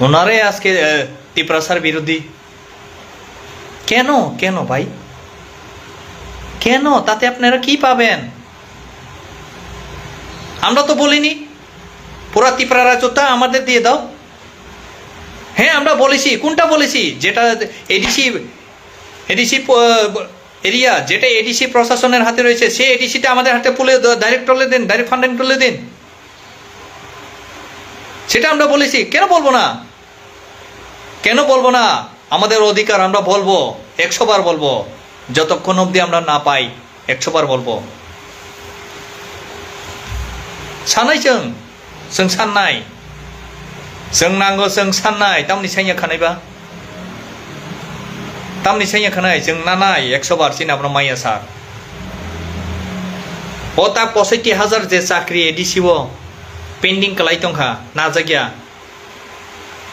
Speaker 1: ওনারাই আজকে ত্রিপুরাসার বিরোধী। কেন কেন ভাই, কেন? তাতে আপনারা কি পাবেন? আমরা তো বলিনি পুরা ত্রিপুরা রাজ্যটা আমাদের দিয়ে দাও। হ্যাঁ আমরা বলেছি, কোনটা বলেছি? যেটা এডিসি এরিয়া, যেটা এডিসি প্রশাসনের হাতে রয়েছে, সেই এডিসিটা আমাদের হাতে তুলে ডাইরেক্ট তুলে দিন, ডাইরেক্ট ফান্ডিং তুলে দিন, সেটা আমরা বলেছি। কেন বলবো না? কেন বলবো না? আমাদের অধিকার, আমরা বলবো, 100 বার বলবো, যতক্ষণ অবধি আমরা না পাই 100 বার বলবো। সানাই जों साननाय, जों नांगौ जों साननाय, तामनि साइया खानायबा तामनि साइया खानाय जों नानाय 100 बार सिनाब्रा माइया सार ओ ता 65,000 जे चाकरी एडिसिओ पेंडिंग कलाई दंखा नाजागिया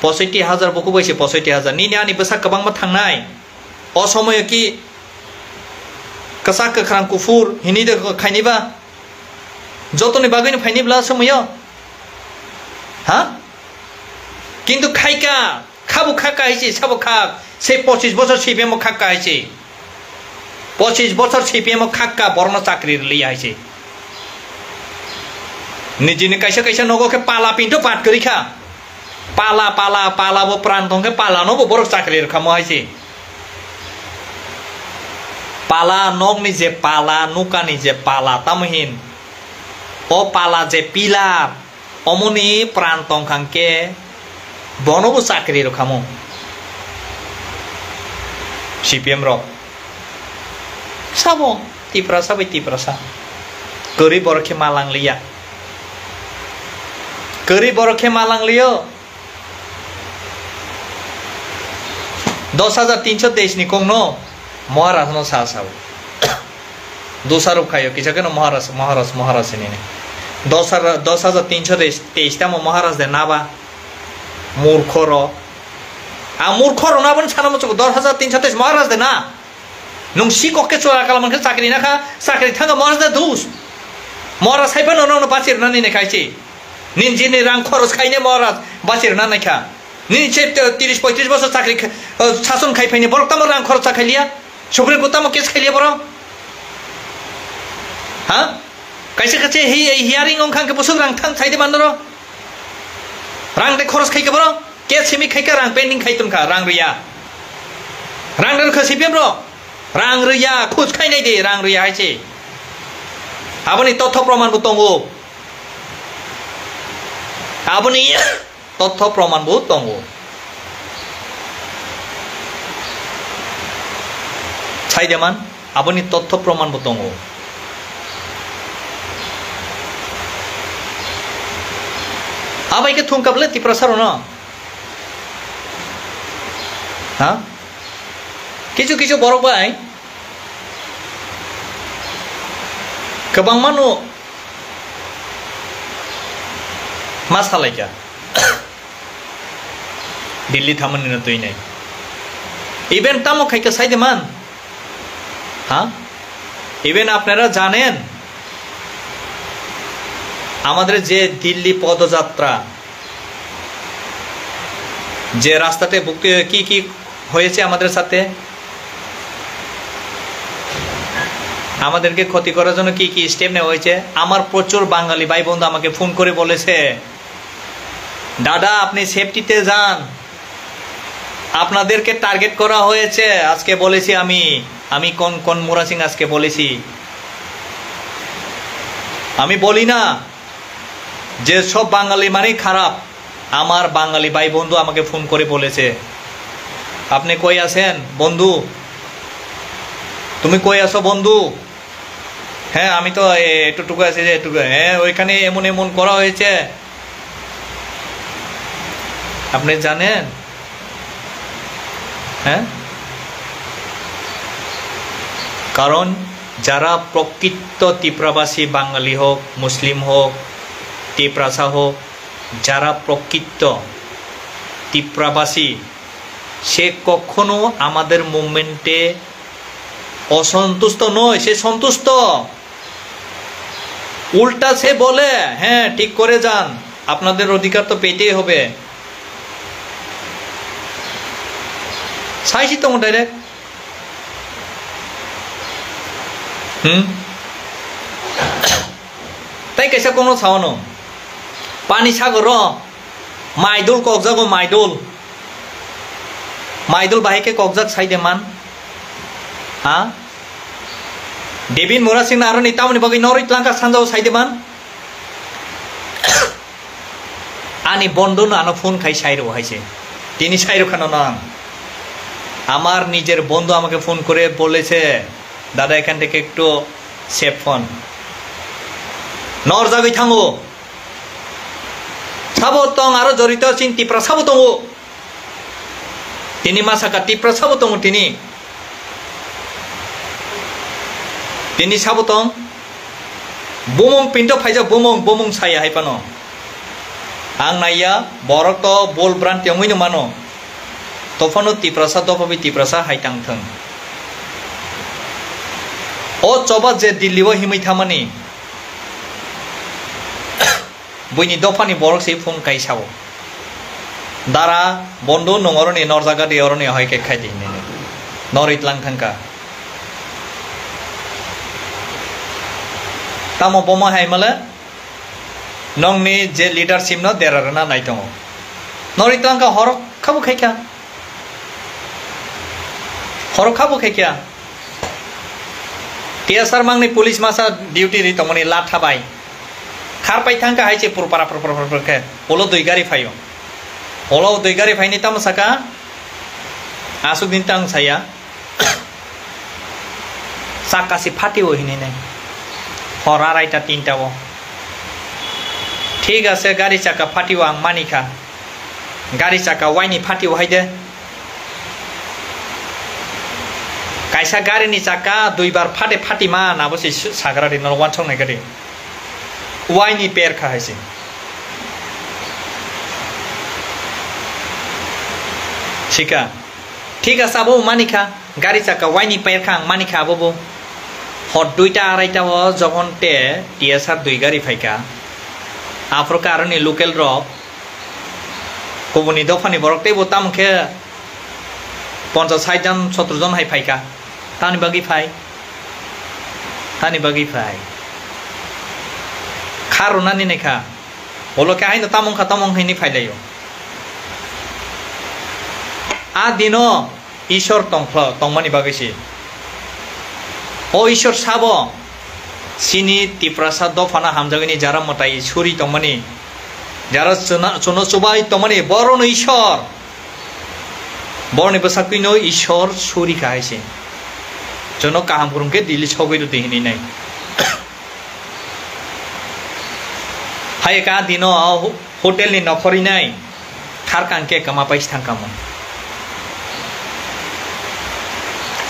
Speaker 1: 65,000 बखौ बैसे 65,000 नि आनि बसा गोबां मा थांनाय असमय कि कसा कख्रां कुफुर हिनि दे खायनिबा जतनि बागैनो फायनिब्ला समयो हाँ किन्तु खाइका खाबु खाका हइছে साबु खाक से 25 বছর সিপিএম খাক্কা হইছে 25 বছর সিপিএম খাক্কা বর্ণ চাকরি লিয়া হইছে निजिने कैसे कैसे नगोके पाला पिंटो पाट करी खा पाला पाला पाला वो प्रांतों के पाला नो वो बरक चाकरी रखा मोहाइसे पाला नोग निजे पाला नुका निजे पाला तमहिन ओ पाला जे पिलार अमनि प्रांतों खांके बनबो चाकरी रखा मो सीपीएम रो साबो तिप्रासा बै तिप्रासा गरीब बरखे मालां लिया गरीब बरखे मालां लियो 10,323 नि कोंगनो महाराज नो सा साबो दोसारो खायो किछके नो महाराज ने 10,323 ता महाराज दे नाबा मूर्खरो आ मूर्खरो ना बन साना मचो 10,323 महाराज दे ना नुं सिकोके चोरा कालामन के चाकरी ना खा चाकरी थांगा महाराज दे दुस महाराज साइफा नो बासिर ना नि खाइছে निजिनि रां खरच खायने महाराज बासिर ना नाखा निचे 30-35 বছর চাকরি শাসন খাই ফাইনে বড় তাম রাং খরচ খাইলিয়া সুপ্রিম কোর্ট তাম কেস খাইলিয়া বড় হ্যাঁ कैसे कैसे हियरिंग ओंखां के बसुक रां थां साइदे बान्दरो रां दे खरच खाइके बरो के सेमि खाइका रां पेंडिंग खाइतुन खा रां रिया रां दे खसिपिम रो रां रिया खुज खाइनाय दे रां रिया हाइसे आबनि तथ्य प्रमाण बुतंगो आबनि तथ्य प्रमाण बुतंगो साइदेमान आबनि तथ्य प्रमाण बुतंगो आबाई के थुम कबले तिप्रसारो ना हाँ किचु किचु बरक बाय गोबां मानु मा सालायका दिल्ली थामन न तोइनाय इवेंट तामो खाइका साइदेमान हाँ इवेंट আপনারা জানেন আমাদের যে দিল্লি পদযাত্রা যে রাস্তাতে বুকে কি কি হয়েছে আমাদের সাথে আমাদেরকে ক্ষতি করার জন্য কি কি স্টেপ নেওয়া হয়েছে আমার প্রচুর বাঙালি ভাই বন্ধু আমাকে ফোন করে বলেছে দাদা আপনি সেফটিতে যান আপনাদেরকে টার্গেট করা হয়েছে আজকে বলেছি আমি কোন কোন মুরা সিং আজকে বলেছি আমি বলি না যে সব বাঙালি মানে খারাপ আমার বাঙালি ভাই বন্ধু আমাকে ফোন করে বলেছে আপনি কই আছেন বন্ধু তুমি কই আছো বন্ধু হ্যাঁ আমি তো এটুকু আছে যে এটুকু হ্যাঁ ওইখানে এমন এমন করা হয়েছে আপনি জানেন? হ্যাঁ, কারণ যারা প্রকৃত ত্রিপুরাবাসী, বাঙালি হোক, মুসলিম হোক, ত্রিপুরাসা হোক, যারা প্রকৃত ত্রিপুরাবাসী, সে কখনো আমাদের মুভমেন্টে অসন্তুষ্ট নয়, সে সন্তুষ্ট। উল্টা সে বলে, হ্যাঁ ঠিক করে যান, আপনাদের অধিকার তো পেতেই হবে। চাইছি তো ডাইরেক্ট। তাই কেসে কোনো ছাওয়ানো পানি সাগর মাইদুল কক্সাগো মাইদুল বাহিকে কক্সাক সাইদে মান হ্যাঁ দেবিন মোরা সিং আর নিতামনি বাকি নরিত লাঙ্কা সানজাও সাইদে মান আনি বন্ধন আনো ফোন খাই সাইরো হাইছে তিনি সাইরো খানো না। আমার নিজের বন্ধু আমাকে ফোন করে বলেছে, দাদা এখান থেকে একটু সেফ ফোন নর জাগি থাঙ্গো সাবো তং আরো জড়িত আছেন ত্রিপুরা সাবো তঙ্গ, তিনি মাসাকা ত্রিপুরা সাবো তঙ্গ, তিনি সাবো তং বুমং পিন্টো ফাইজা বুমং সাইয়া হাইপানো आं नाया बरक तो बोल ब्रांड तेमुइनो मानो तफानो तिप्रसा दफाबि तिप्रसा हाइतां थों ओ चबा जे दिल्लीव हिमै थामानि बुइनि दफानि बरक से फोन काइसाव दारा बंधु नंगरनि नरजागा देवरनि हाइके खाइदिने नरितलां थांका तामो बमा हाइमाले नंगनि जे लिडारशिप न देरारना नाय दङ नरितलांका हर खाबु खाइका टीएसआर मांगनि पुलिस मासा डिउटी रि तमनि ला थाबाय खारपाय थांका हाइचे पुरपारा पुरके ओलो दुइ गारि फायो ओलो दुइ गारि फाइनि तामसाका आसुक दिन तां साया साकासि फाटिओ हिने नै हर आराइटा तीनटाओ ठीक है गाड़ी चाका फाटिव आं मानिखा गाड़ी चाका वाइनि फाटिव हाइदे कायसा गारिनि चाका दुई बार फाटे मा नाबोसै साग्रा दिन वान संनाय गारि वाइनि पेरखा हाइसे ठीक है साबो मानिखा गाड़ी चाका वाइनि पेरखा आं मानिखा आबो हर दुइटा आराइटा जगन टे टीएसआर दुई गारि फाइका आफ्रो कारणी लोकेल रक गुबुननि दफानि बरक तेबो तामखे 50-60 जन 70 जन हाइ फाइका तानि बागि फाइ खारनानि नेखा हलके हाइनो तामं हैनि फाइलायो आ दिनो ईश्वर तंगमानि बागैसि ओ ईश्वर साबो सिनी तिप्रसा दफाना हामजागनि जारा मताई सुरी तमनि जारा चुनो चुबाई तमनि बरनो ईश्वर बरनि बसाकिनो ईश्वर सुरी काइसे जनो काहाम गुरुंके दिल्ली छगैरु देहिनि नै हाय का दिनो होटेल नि नखरि नै खारकांके कमा पैस थांकामो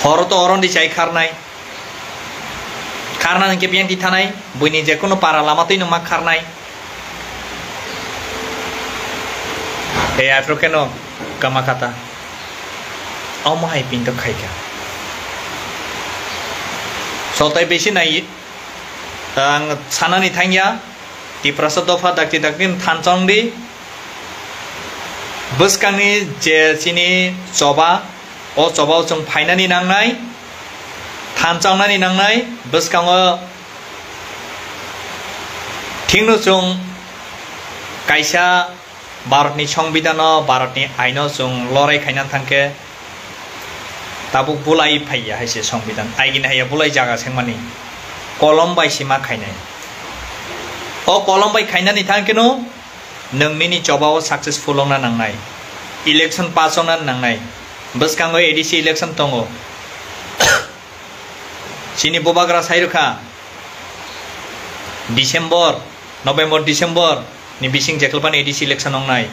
Speaker 1: हर तो अरंदि चाइ खारनाय खारना के बियांति थानाय बुइनि जेकुनो पारा लामातैनो मा खारनाय ए आफ्रोकेनो कामा खाता अमाहाय पिंतो खाइका सल्ताय बेसि नाय आं सानानि थांया तिप्रसा दफा दाक्ति थानचंदि बसकांनि जे सिनि चबा ओ चबाव जों फाइनानि नांनाय थानचांनानि नांनाय बसकाङो थिंनो जों कायसा भारतनि संविधान भारतनि आइन जों लराय खायना थांके ताबु बुलाय फाइया हाइसे संविधान आइगिन हाया बुलाय जागासें मानि कलम बायसि मा खायनाय ओ कलम बाय खायनानि थांकेनो नोंनिनि जबाव सक्सेसफुल ना नांनाय इलेक्शन पास ना नांनाय बसकाङो एडिसि इलेक्शन दङ सिनी बोबाग्रा साइरुखा नवेम्बर डिसेम्बर नि बिसिं जेकलपान एडिसि इलेक्शन अंनाय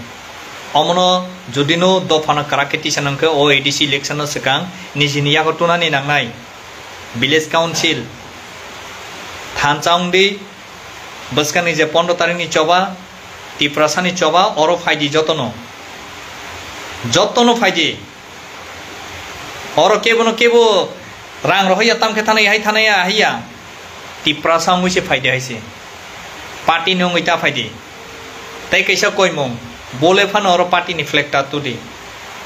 Speaker 1: अमनो जुदिनो दफाना कराकेटी सानंखो ओ एडीसी इलेक्शन सिगां निजिनि यागतुनानि नांनाय विलेज काउन्सिल थानचाउंदी बसकानि जे 15 तारिखनि चबा तिप्रासानि चबा अरो फाइदि जतनो फाइदि अरो केबो रां रहोया तामखे थानाया हाइया तिप्रासा मुइसे फाइदि हाइसे पार्टी नंगैता फाइदि तै कैसा कोइमों बोले फान और पार्टी नि फ्लैग तातु दे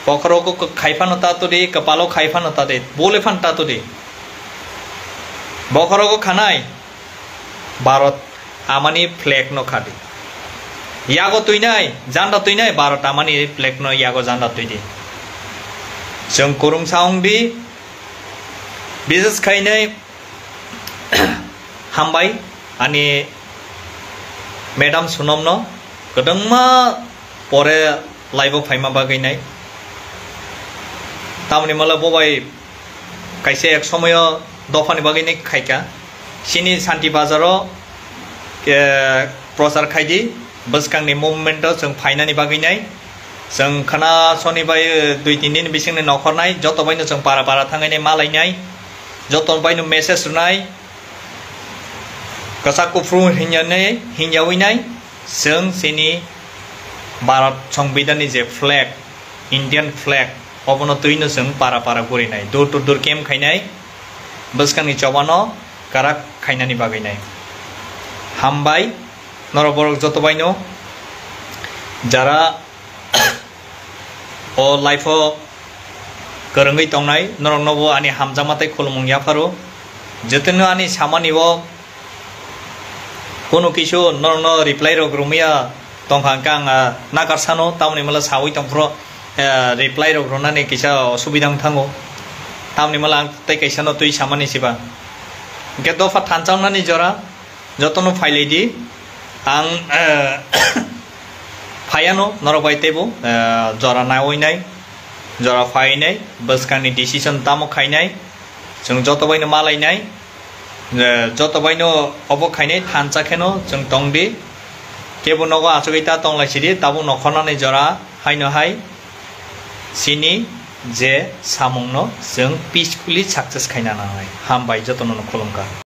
Speaker 1: पखरो को खाइफान तातु दे कपालो खाइफान तादे बोले फान तातु दे बखरो को खानाय भारत आमानी फ्लैग न खादे यागो तुइनाय जान्दा तुइनाय भारत आमानी फ्लैग न यागो जान्दा तुइदे जों कुरुम साउंदी बिजनेस खाइनाय हामबाय आनि मैडम सुनम न गदंमा परे लाइव फाइमा बागैनाय तामनि मला बबाय कैसे एक समय दफानि बागैनाय खायका सिनि शान्ति बाजाराव प्रचार खायदि बसकांनि मुभमेन्ट जों फाइनानि बागैनाय जों खाना सनिबाय 2-3 दिन बिसिंनि नखरनाय जतबायनो जों पारा थांगायनाय मालायनाय जतबायनो मेसेज रुनाय कसा कुफ्रु हिन्जावैनाय जों सिनि भारत संविधाननि जे फ्लैग इंडियन फ्लैग अबनो तुइनो जों पारा गुरिनाय दूर केम खायनाय बसकांनि चबानो कारा खायनानि बागैनाय हामबाय नरबरक जतबायनो जारा ओ लाइफो गोरोङै दंनाय नरनबो आनि हामजामाथाय खुलुमं याफारो जतनो आनि सामानिबो कोनो किसु नरन रिप्लाइ रग्रुमिया तंखांकां नागारसानो तामनि मला सावै तंफ्रो रिप्लाइ रग्रनानै किसा असुबिदा थांगो तामनि मला तै कैसानो तुइ सामानि सिबा के दफा थानचावनानि जरा जतनो फाइलेदि आं फायानो नरबायतेबो जरा नावैनाय जरा फाइनाय बसकानि डिसिजन तामो खायनाय जों जतबायनो मालायनाय जतबायनो अबो खायनाय थानचाखेनो जों तंदि केबो नगो आसुगैता तंलायसिदि ताबो नखरनानै जरा हायनो हाय सिनि जे सामुंनो जों पीसफुली सक्सेस खायना नांनाय हामबाय जतनो खुलुमका।